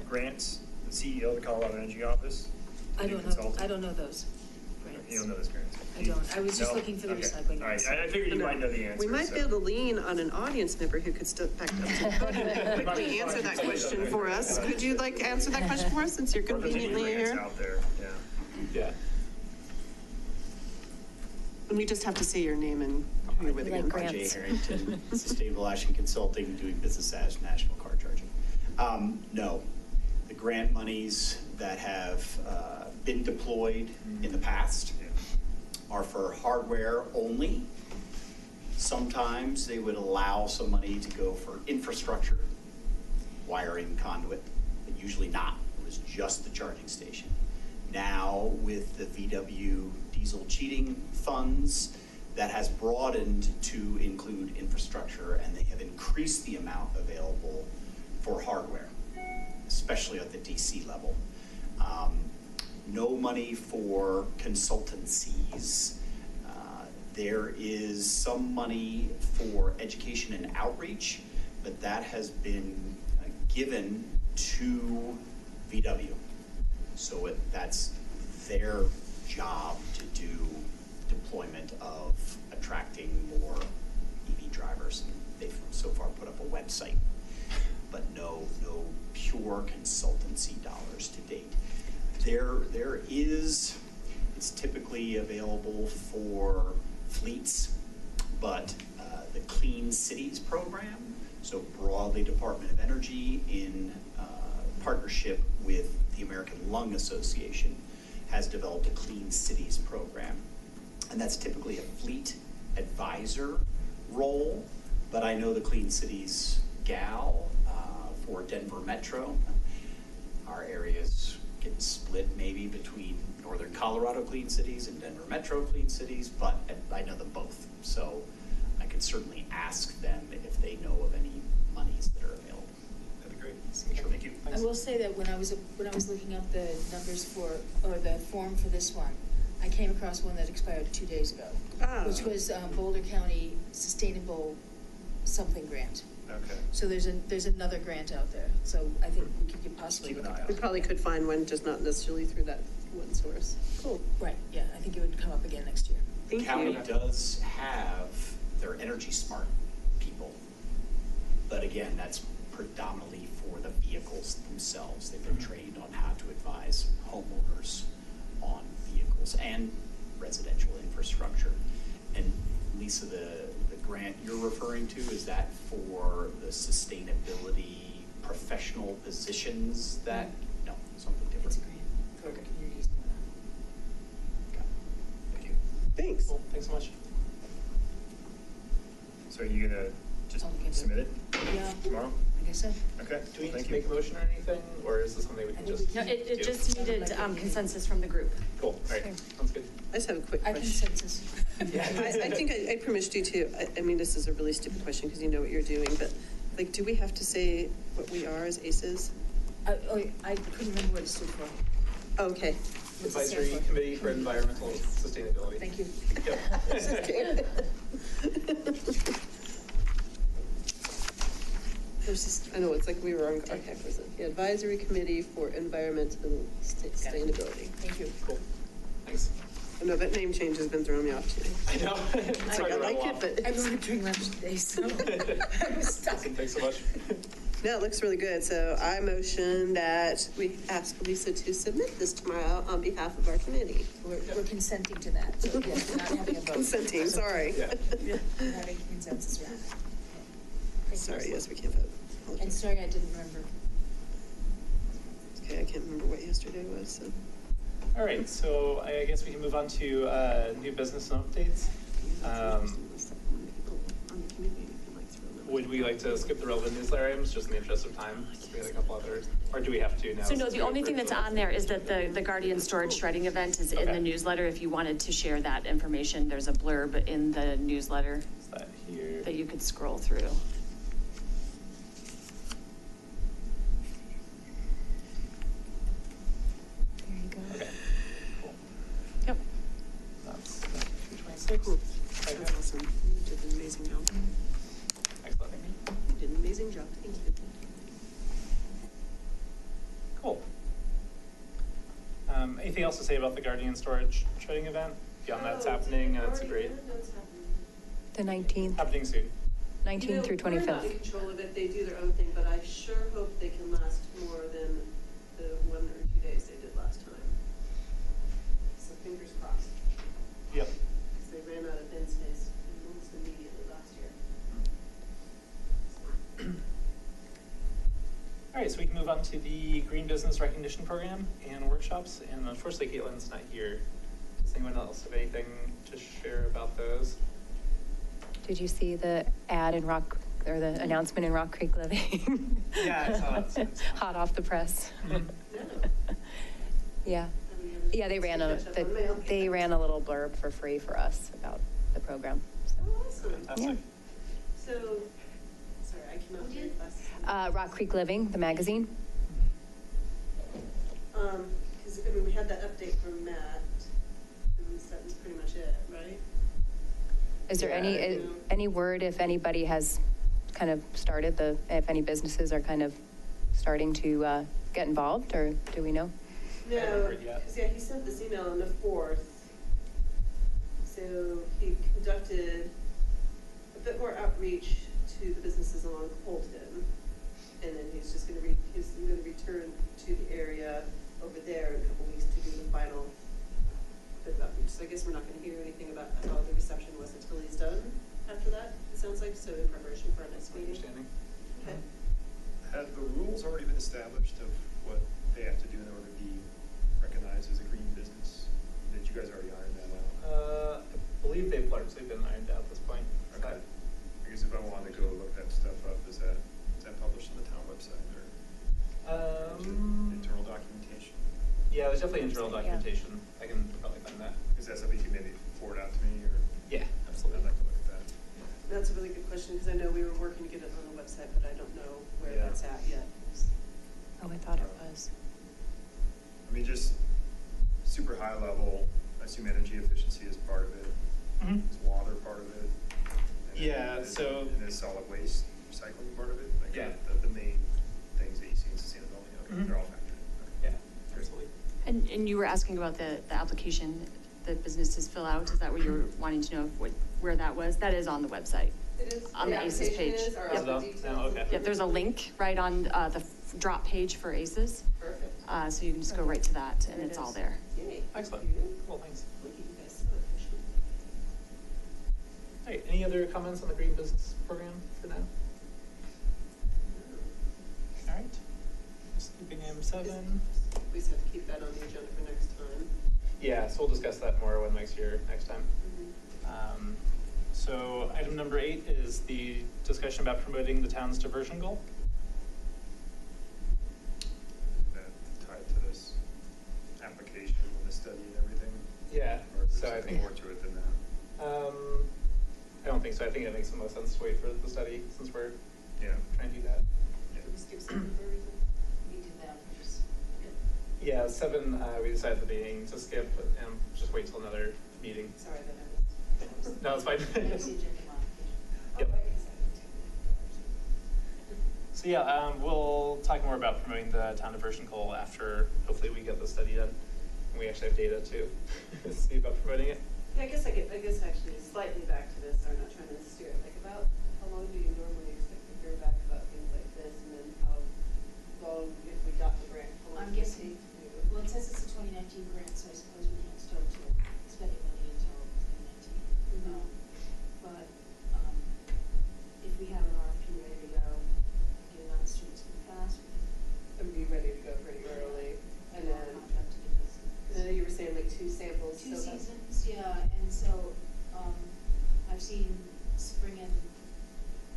grants, the CEO of the Colorado Energy Office? to I do don't know, consulting? I don't know those grants. You don't know those grants? I don't. I was just No? looking for the Okay. recycling All right, ones. I figured you might know the answer. We might so. be able to lean on an audience member who could step back up to the podium and quickly answer that question for us. Could you answer that question for us since you're Or there's any conveniently grants here? out there, yeah. Yeah. And we just have to say your name and who you're with Like again. grants. Jay Harrington, Sustainable Action Consulting, doing business as National Car Charging. No, the grant monies that have been deployed in the past are for hardware only. Sometimes they would allow some money to go for infrastructure, wiring, conduit, but usually not. It was just the charging station. Now, with the VW diesel cheating funds, that has broadened to include infrastructure, and they have increased the amount available for hardware, especially at the DC level. No money for consultancies. There is some money for education and outreach, but that has been given to VW. So that's their job to do deployment of attracting more EV drivers. They've so far put up a website, but no pure consultancy dollars to date. There is, it's typically available for fleets, but the Clean Cities program, so broadly Department of Energy in partnership with the American Lung Association has developed a Clean Cities program. And that's typically a fleet advisor role, but I know the Clean Cities gal for Denver Metro, our areas get split maybe between Northern Colorado Clean Cities and Denver Metro Clean Cities, but I know them both. So I could certainly ask them if they know of any monies that are available. That'd be great. Sure. Thank you. I Thanks. will say that when I was looking up the numbers for, or the form for this one, I came across one that expired 2 days ago, which was Boulder County Sustainable Something Grant. Okay. So there's another grant out there, so I think we could possibly Keep an look eye at out. We it. probably could find one, just not necessarily through that one source. Cool. Right, yeah, I think it would come up again next year. The Thank county you. does have their Energy Smart people, but again, that's predominantly for the vehicles themselves. They've been trained on how to advise homeowners on vehicles and residential infrastructure. And Lisa, the grant you're referring to, is that for the sustainability professional positions that, no, something different? It's a grant for Okay. communities. Got it. Thank you. Thanks. Cool. Thanks so much. So are you gonna just Oh, we can do submit it Yeah, tomorrow? I guess so. Okay. Do we need Thank to you. make a motion or anything, or is this something we I can think just? we No, it do? just needed consensus from the group. Cool, all right, sounds good. I just have a quick I question. consensus. I think I permitted you to, I mean, this is a really stupid question because you know what you're doing, but like, do we have to say what we are as ACEs? I couldn't remember what it stood for. Oh, okay. What's it stand Advisory for? Committee for Environmental Sustainability. Thank you. Yep. There's just, I know, it's like we were on, okay, the Advisory Committee for Environmental Sustainability. Thank you. Cool, thanks. I know that name change has been throwing me off too. I know. It's like, I like it, but I learned during lunch today, so I was stuck. Awesome, thanks so much. no, it looks really good. So I motion that we ask Lisa to submit this tomorrow on behalf of our committee. We're consenting to that, so yes, we're not having a vote. Consenting, sorry. Yeah. We're having consensus around that. Thank you. Sorry, yes, we can't vote. And sorry, I didn't remember. Okay, I can't remember what yesterday was, so. All right, so I guess we can move on to new business and updates. Would we like to skip the relevant newsletter items just in the interest of time? Just we had a couple others, or do we have to now? So no, since the we only thing approved that's those? on there is that the Guardian Storage Shredding event is in Okay. the newsletter. If you wanted to share that information, there's a blurb in the newsletter Is that here? that you could scroll through. There you go. Okay, cool. Yep. That's 226. Cool. Okay. That's awesome. You did an amazing job. Excellent. You did an amazing job. Thank you. Cool. Anything else to say about the Guardian Storage Shredding event? Beyond that's happening, and it's great. The 19th, Happening soon. 19th through We're not in 25th. control of it, they do their own thing, but I sure hope they can last more than the 1 or 2 days they did last time. So fingers crossed, Yep. because they ran out of bin space almost immediately last year. All right, so we can move on to the Green Business Recognition Program and workshops. And unfortunately, Caitlin's not here. Does anyone else have anything to share about those? Did you see the ad in Rock, or the announcement in Rock Creek Living? Yeah, I saw that. Hot off the press. No. Yeah. Yeah, they ran a little blurb for free for us about the program. Oh, awesome. Fantastic. So, sorry, I cannot read fast. Rock Creek Living, the magazine. mean, we had that update from Matt, and that was pretty much it, right? Is there Yeah. any word if anybody has kind of started if any businesses are kind of starting to get involved, or do we know? I haven't No, heard yet. 'cause, yeah, he sent this email on the 4th. So he conducted a bit more outreach to the businesses along Colton. And then he's gonna return to the area over there in a couple weeks to do the final bit of outreach. So I guess we're not gonna hear anything about how the reception was until he's done after that, it sounds like, so in preparation for our next My meeting. understanding. Okay. Have the rules already been established of what they have to do in order to be recognized as a green business? Did you guys already iron that out? I believe they've largely been ironed out at this point. Okay. I guess if I wanted to go look that stuff up, is that published on the town website or internal documentation? Yeah, there's definitely internal Yeah. documentation. I can probably find that. Is that something you can maybe forward out to me or? Yeah, I'd absolutely. like to look at that. That's a really good question, because I know we were working to get it on the website, but I don't know where Yeah. that's at yet. Oh, I thought it was. I mean, just super high level, I assume energy efficiency is part of it. Mhm. Is water part of it? And Yeah, is- so- And is solid waste recycling part of it? Like, Yeah. The main things that you see in sustainability, okay, Mhm. they're all factored in. Yeah, absolutely. And you were asking about the application that businesses fill out, is that what you were wanting to know, where that was? That is on the website. It is. On the ACES application page. is, or Yep. all the Oh, details? okay. Yep, there's a link right on the drop page for ACES, Perfect. so you can just go right to that, There and it it's all is. there. Yay. Excellent. Thank you. Cool, thanks. Look at you guys, so efficient. All right, any other comments on the Green Business Program for now? All right. Just keeping M7. We just have to keep that on the agenda for next time. Yeah, so we'll discuss that more when Mike's here next time. So item number 8 is the discussion about promoting the town's diversion goal. Is that tied to this application and the study and everything? Yeah, Or is so there I something think, more to it than that? I don't think so. I think it makes the most sense to wait for the study since we're Yeah. trying to do that. Yeah. Should we skip something for a reason? We did that first. Yeah, 7, we decided at the beginning to skip and just wait till another meeting. Sorry that I missed. No, it's fine. Next agenda modification. Yep. Oh, right, 'cause I didn't take So yeah, we'll talk more about promoting the town diversion goal after hopefully we get the study done. And we actually have data to see about promoting it. Yeah, I guess actually slightly back to this, or not trying to steer it, like about how long do you normally expect to hear back about things like this, and then how long, if we got the grant, how long I'm does it guessing, take to? well, it says it's a 2019 grant, so I suppose we can't start spending money until 2019. Mhm. But if we have an RFP ready to go, get it on the streets pretty fast, we And be ready to go pretty early, can and get our then, contract to get this. I know you were saying like 2 samples, Two so that's. seasons, yeah, and so, I've seen spring and,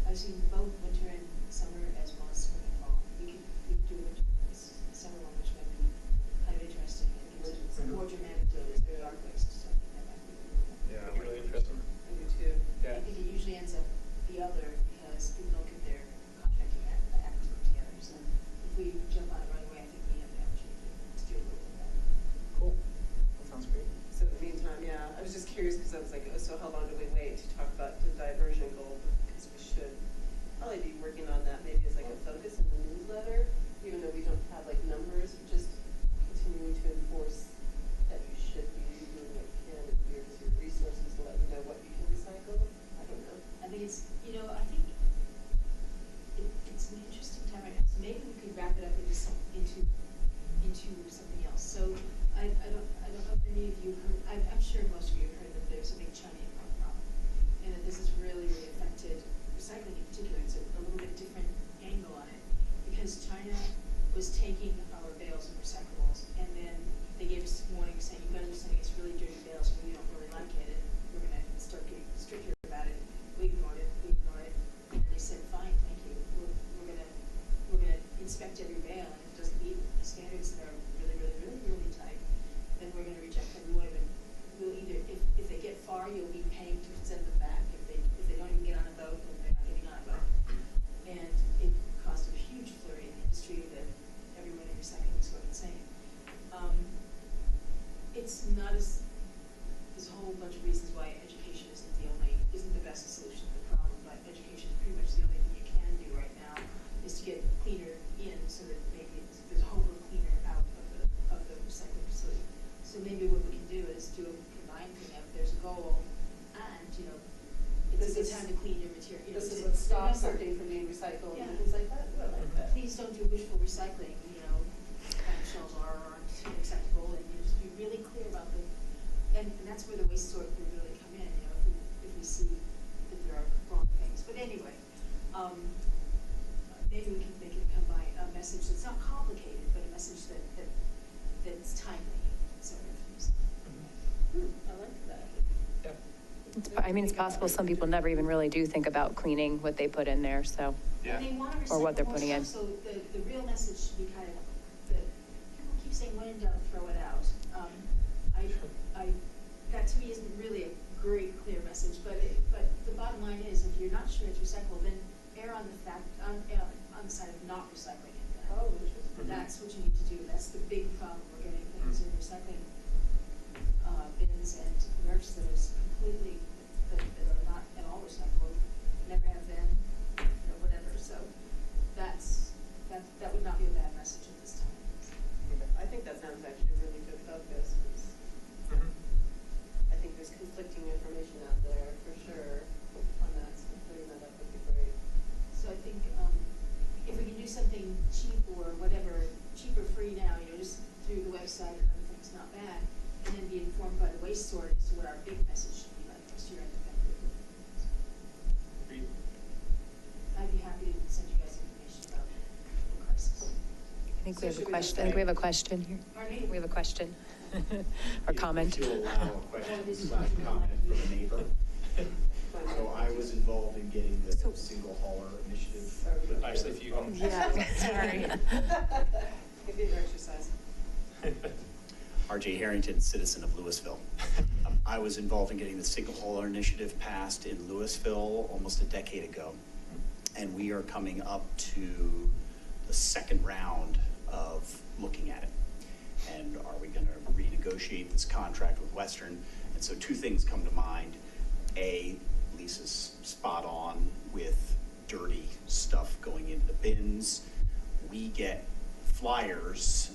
I've seen recycling, clamshells are or aren't acceptable, and you just be really clear about and that's where the waste sort could really come in, if we see that there are wrong things. But anyway, maybe we can make it come by a message that's not complicated, but a message that's timely, sort of. I like that. Yeah. I mean, it's possible some people never even really do think about cleaning what they put in there, so. Yeah. And they want to Or what recycle they're more putting in. stuff, so the real message should be kind of, that people keep saying, when in doubt, throw it out. That to me isn't really a great, clear message, but the bottom line is, if you're not sure it's recyclable, then err on the side of not recycling it. Oh, interesting. That's what you need to do. That's the big problem. We're getting things in recycling bins and MRFs that are completely, that are not at all recyclable, never have been, whatever. So that would not be a bad message at this time. I think that sounds actually a really good focus. Mhm. I think there's conflicting information out there for sure on that, so clearing that up would be great. So I think if we can do something cheap or whatever, cheap or free now, just through the website and other things, not bad, and then be informed by the waste sort as to what our big message should be like next year in November. Agreed. I'd be happy to send you guys information about the crisis. I think we have a So should we question, just I think we say- have a question here. Pardon me? We have a question or comment. If you'll allow a question/comment from a neighbor. So I was involved in getting the single hauler initiative. Actually, if you can. Yeah, sorry. Give you an exercise. RJ Harrington, citizen of Louisville. I was involved in getting the single hauler initiative passed in Louisville almost a decade ago. And we are coming up to the second round of looking at it. And are we going to renegotiate this contract with Western? And so two things come to mind. A, Lisa's spot on with dirty stuff going into the bins. We get flyers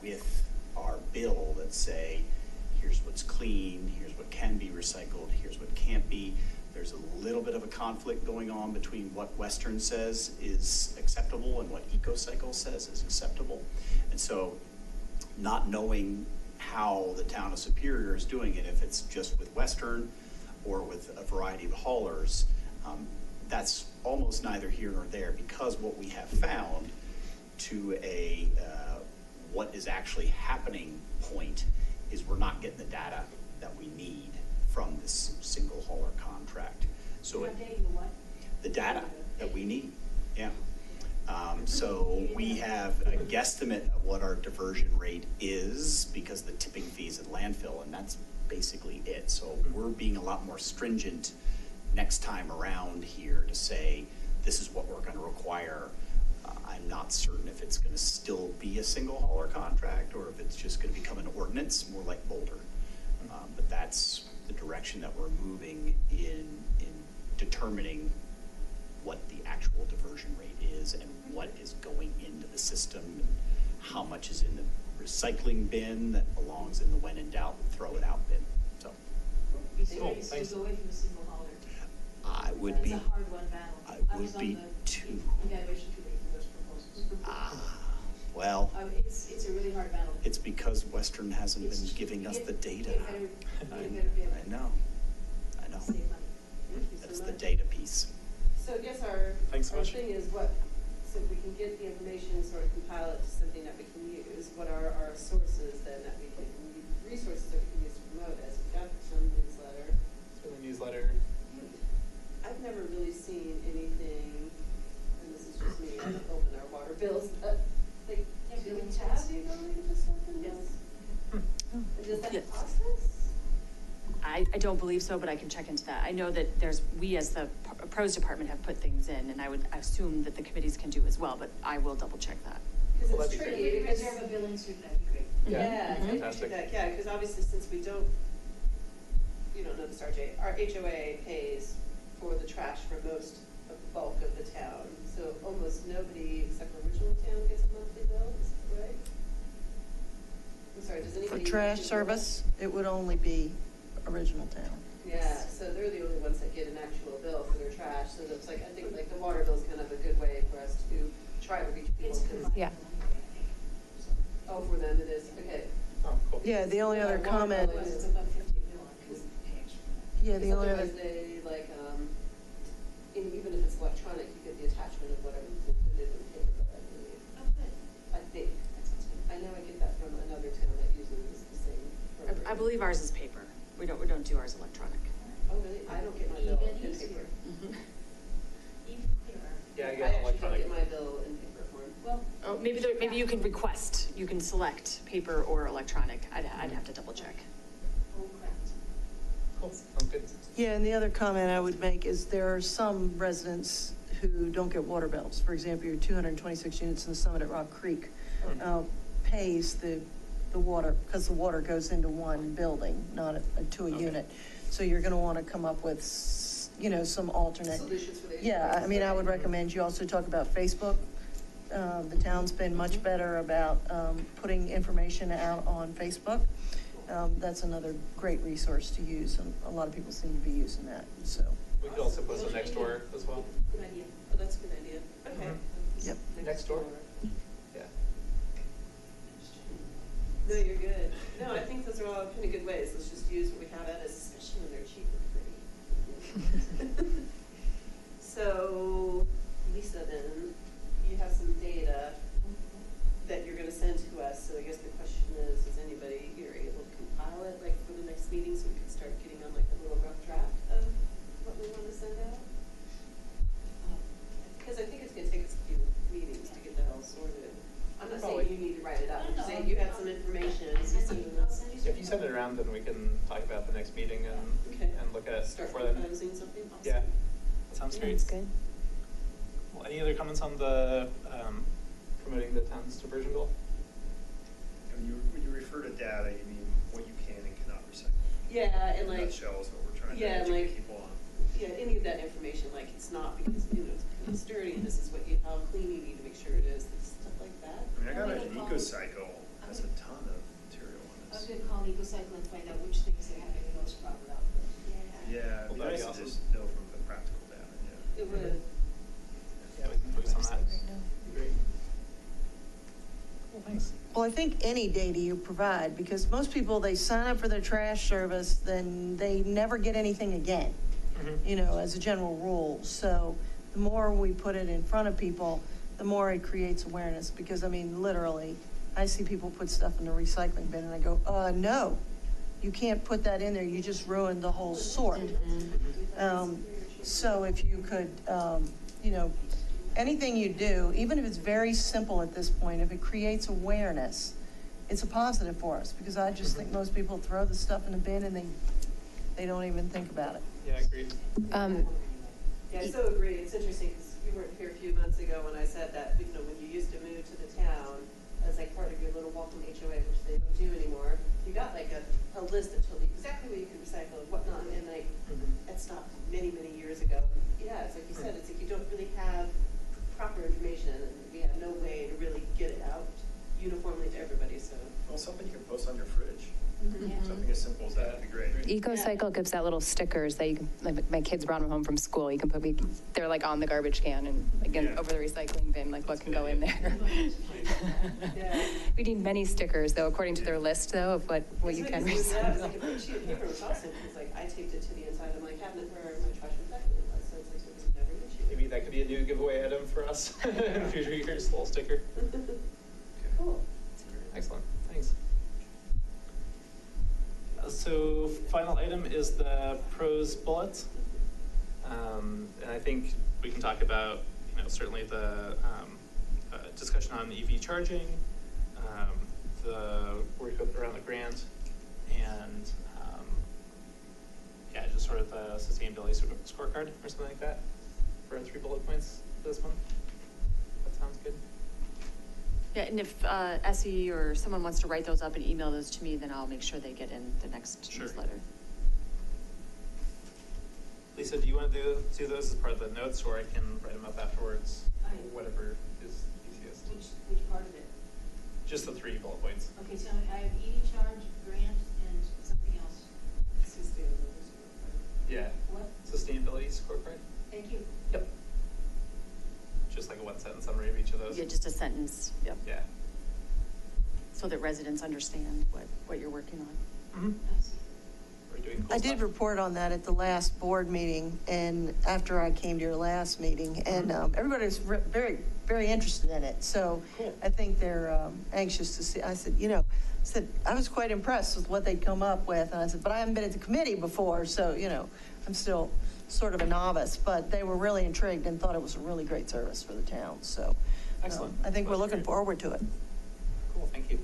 with our bill that say, here's what's clean, here's what can be recycled, here's what can't be. There's a little bit of a conflict going on between what Western says is acceptable and what EcoCycle says is acceptable. And so not knowing how the town of Superior is doing it, if it's just with Western or with a variety of haulers, that's almost neither here nor there, because what we have found to a what is actually happening point is we're not getting the data that we need from this single hauler contract. So You're it, not getting the what? the data that we need, yeah. So we have a guesstimate of what our diversion rate is because the tipping fees at landfill, and that's basically it. So we're being a lot more stringent next time around here to say, this is what we're going to require. I'm not certain if it's going to still be a single hauler contract or if it's just going to become an ordinance, more like Boulder. But that's the direction that we're moving in determining what the actual diversion rate is and what is going into the system and how much is in the recycling bin that belongs in the when in doubt, throw it out bin. So Be Cool, serious, thanks. to go away from the single hauler. I would be, It's a hard-won battle. I would was on be the too. Evaluation committee for those proposals. Well, It's a really hard battle. it's because Western hasn't been It's- giving us you the get- data. you get better bill. I know. Save money. Thank you so That's the much. data piece. So I guess our Thanks so much. thing is so if we can get the information, sort of compile it to something that we can use, what are our sources then that we can, resources that we can use to promote it? So we've got some newsletter. So the newsletter. I've never really seen anything, and this is just me, I don't open our water bills, but they Yeah, do billing have tabs. the ability to stuff in Yes. this? And does that Yes. cost us? I don't believe so, but I can check into that. I know that we as the pros department have put things in, and I would assume that the committees can do as well, but I will double check that. Because Well, it's that'd be tricky. If we could because- reserve a billing cert, that'd be great. Yeah, I Fantastic. appreciate that, yeah, because obviously since we don't, you don't know this, RJ, our HOA pays for the trash for most of the bulk of the town. So almost nobody except for Original Town gets a monthly bill, is that right? I'm sorry, does For anybody? trash do that? service, it would only be Original Town. Yeah, so they're the only ones that get an actual bill for their trash, so that's like, I think like the water bill's kind of a good way for us to try to reach people. It's 'cause Yeah, the only other comment, It's about 50 mil, I couldn't pay extra for that. yeah, the only other, Otherwise, they, like, even if it's electronic, you get the attachment of whatever's included in the paper, I believe. Oh, good. I think. I know I get that from another town that uses the same program. I believe ours is paper. We don't do ours electronic. Oh, really? I don't get my bill Even in easier. paper. Even clearer. Yeah, I I get actually don't electronic. get my bill in paper form. Well. Oh, maybe you can request, you can select paper or electronic. I'd have to double check. Oh, correct. Cool, sounds good. yeah, and the other comment I would make is there are some residents who don't get water bills. For example, your 226 units in the Summit at Rock Creek pays the water, because the water goes into one building, not to a Okay. unit. So you're going to want to come up with, some alternate. Solutions for the. Yeah, I mean, I would recommend you also talk about Facebook. The town's been much better about putting information out on Facebook. That's another great resource to use, and a lot of people seem to be using that, so. We could also post it next door as well. Good idea. Oh, that's a good idea. Okay. Yep. Next door? Yeah. No, you're good. No, I think those are all kind of good ways. Let's just use what we have at us, especially when they're cheap and pretty. So, Lisa, then, you have some data that you're gonna send to us, so I guess the question is anybody here able to compile it, like, for the next meeting, so we can start getting on like a little rough draft of what we want to send out? Because I think it's gonna take us a few meetings to get that all sorted. I'm not saying you need to write it up, I'm just saying you have some information, you see this. If you send it around, then we can talk about the next meeting Okay. and look at it Start before then. proposing something. Awesome. Yeah, that sounds great. That's good. Well, any other comments on the promoting the town's diversion goal? When you refer to data, you mean what you can and cannot recycle. Yeah, and In a like, nutshell is what we're trying to yeah, educate like- people on. yeah, any of that information, like, it's not because, it's dirty, and this is what how clean you need to make sure it is, stuff like that. I mean, I gotta imagine EcoCycle has a ton of material on I was this. gonna call Ecocycle and find out which things they have any of those proper output. Yeah, it'd Well, be that'd nice be to awesome. just know from the practical data, yeah. It would. Yeah, we can focus on that. Great. Cool, thanks. Well, I think any data you provide, because most people, they sign up for their trash service, then they never get anything again, as a general rule. So the more we put it in front of people, the more it creates awareness, because I mean, literally, I see people put stuff in the recycling bin and I go, no, you can't put that in there, you just ruined the whole sort. So if you could, anything you do, even if it's very simple at this point, if it creates awareness, it's a positive for us, because I just think most people throw the stuff in the bin and they don't even think about it. Yeah, agreed. Yeah, I so agree. It's interesting because you weren't here a few months ago when I said that, when you used to move to the town as like part of your little welcome HOA, which they don't do anymore, you got like a list that told you exactly what you can recycle and whatnot, and like, that stopped many, many years ago. Yeah, it's like you said, it's like you don't really have proper information, and we have no way to really get it out uniformly to everybody, so. Well, something you can post on your fridge, Yeah. something as simple as that would be great. EcoCycle gives out little stickers that you can, like my kids brought them home from school. You can put, they're like on the garbage can and again, Yeah. over the recycling bin, like what can go in there. Yeah. We need many stickers though, according to their list though, of what you can Yeah, it's recycle. like a sheet of paper was awesome, because like I taped it to the inside of my cabinet where my trash recycling was, so it's like, it was never an issue. Maybe that could be a new giveaway item for us in future years, a little sticker. Cool. Excellent, thanks. So final item is the pros bullet. And I think we can talk about, certainly the discussion on EV charging, the work around the grant, and just sort of the sustainability scorecard or something like that for 3 bullet points this month. That sounds good. Yeah, and if Essie or someone wants to write those up and email those to me, then I'll make sure they get in the next Sure. newsletter. Lisa, do you want to do those as part of the notes, or I can write them up afterwards? I- Whatever is easiest. Which part of it? Just the 3 bullet points. Okay, so I have EV charge, grant, and something else. Yeah. What? Sustainability scorecard? Thank you. Yep. Just like a 1-sentence summary of each of those. Yeah, just a sentence, yep. Yeah. so that residents understand what you're working on. Mhm. We're doing cool I did stuff. report on that at the last board meeting and after I came to your last meeting, and everybody's very, very interested in it. So Cool. I think they're anxious to see. I said, I was quite impressed with what they'd come up with. And I said, but I haven't been at the committee before, so, I'm still sort of a novice. But they were really intrigued and thought it was a really great service for the town. So Excellent. I think we're That's looking great. forward to it. Cool, thank you.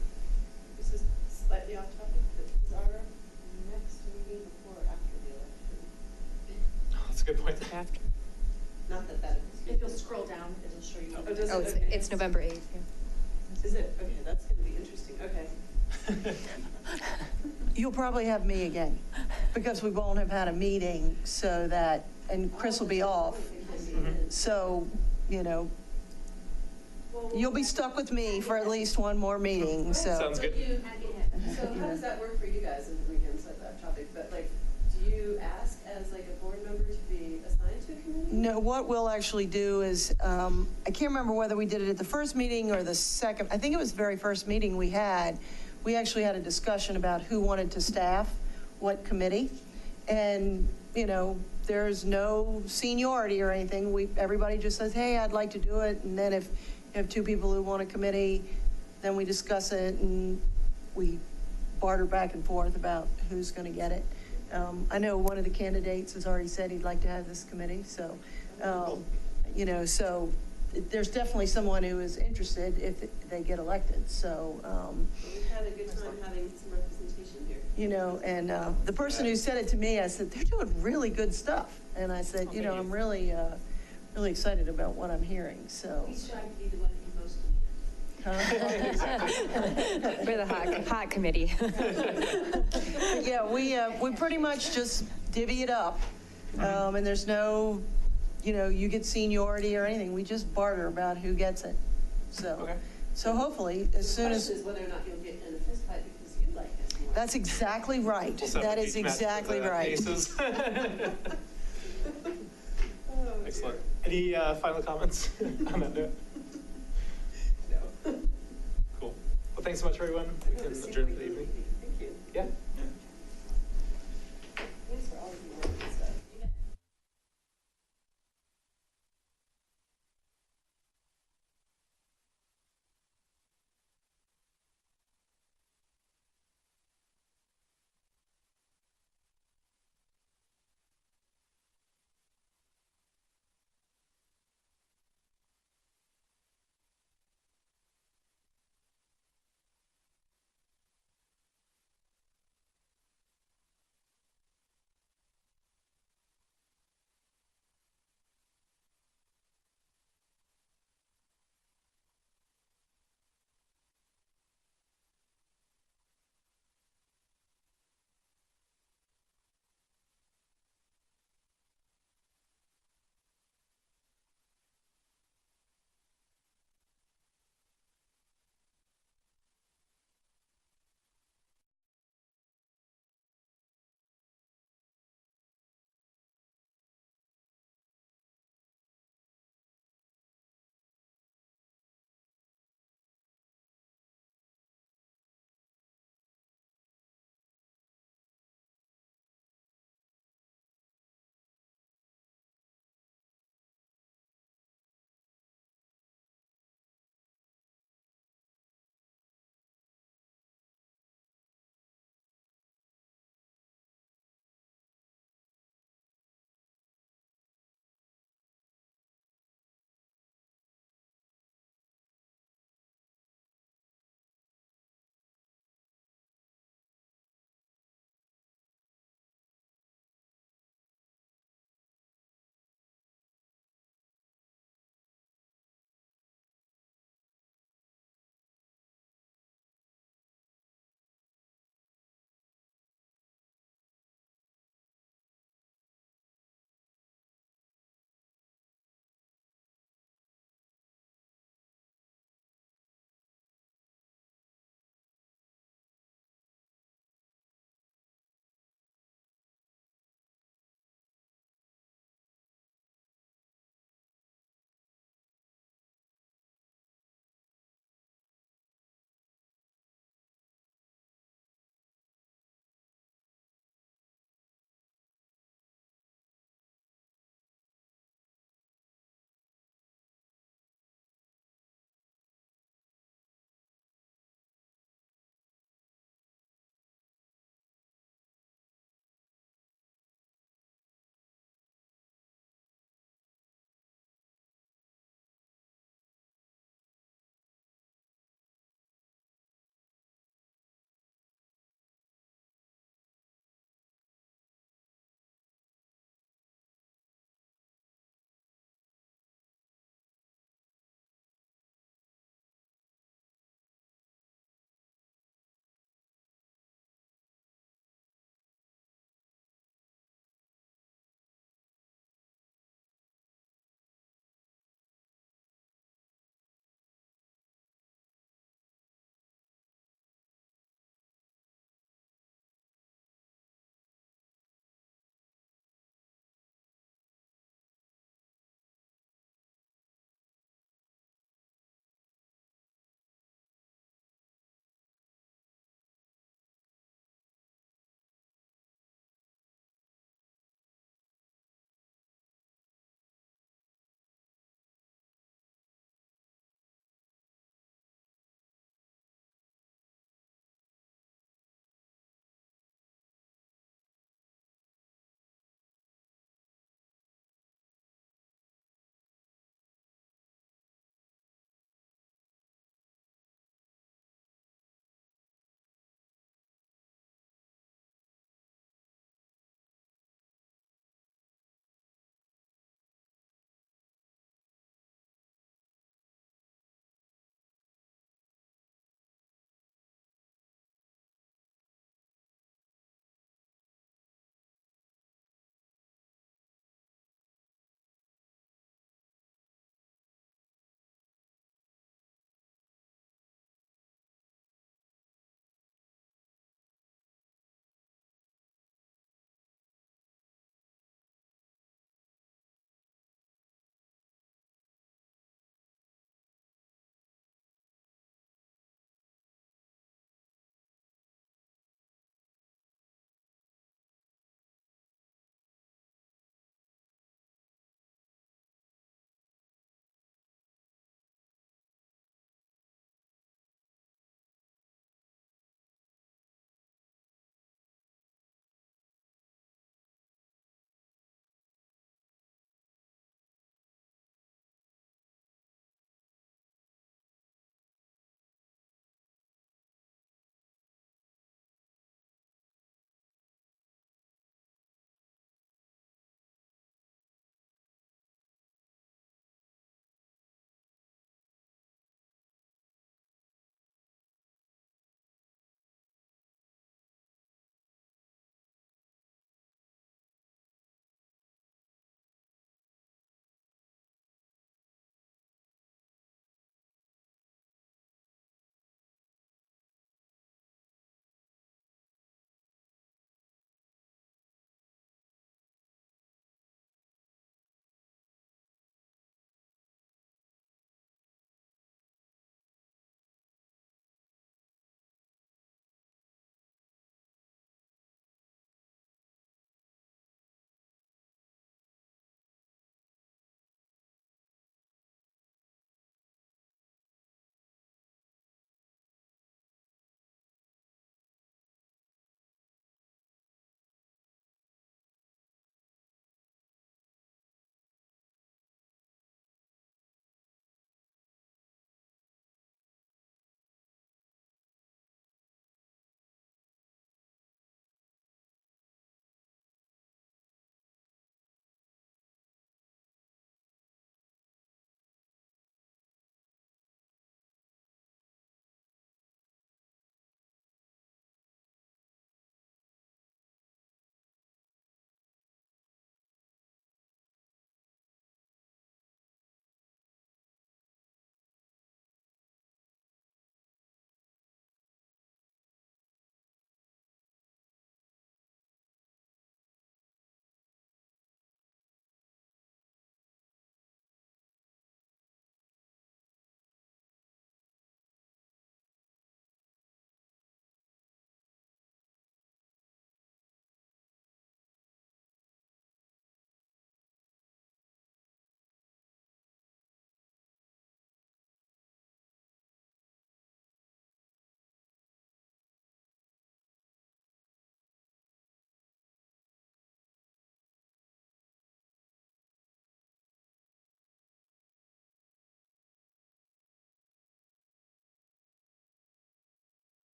This is slightly off topic, but is our next meeting before or after the election? Oh, that's a good point. After. Not that that is. If you'll scroll down, it'll show you. Oh, does Oh, it? it's, Okay. it's November 8th, yeah. Is it? Okay, that's gonna be interesting, okay. You'll probably have me again because we won't have had a meeting so that, and Chris will be off. So, you'll be stuck with me for at least one more meeting, so. Sounds good. So how does that work for you guys, and again, slightly off topic, but like, do you ask as like a board member to be assigned to a committee? No, what we'll actually do is, I can't remember whether we did it at the first meeting or the second, I think it was the very first meeting we had. We actually had a discussion about who wanted to staff what committee. And, there's no seniority or anything. Everybody just says, hey, I'd like to do it. And then if you have two people who want a committee, then we discuss it and we barter back and forth about who's going to get it. I know one of the candidates has already said he'd like to have this committee, so, so there's definitely someone who is interested if they get elected, so, We've had a good time having some representation here. and the person who said it to me, I said, they're doing really good stuff. And I said, thank you. I'm really, really excited about what I'm hearing, so. We strive to be the one who most in the end. We're the hot committee. Yeah, we pretty much just divvy it up. And there's no, you get seniority or anything. We just barter about who gets it. So, Okay. so hopefully, as soon The as, question is whether or not you'll get in a fist fight because you like it more. that's exactly right. We'll set That up is each match for exactly the right. aces. Oh, Excellent. Any final comments on that note? No. Cool. Well, thanks so much, everyone. We can adjourn for the evening. Thank you. Yeah.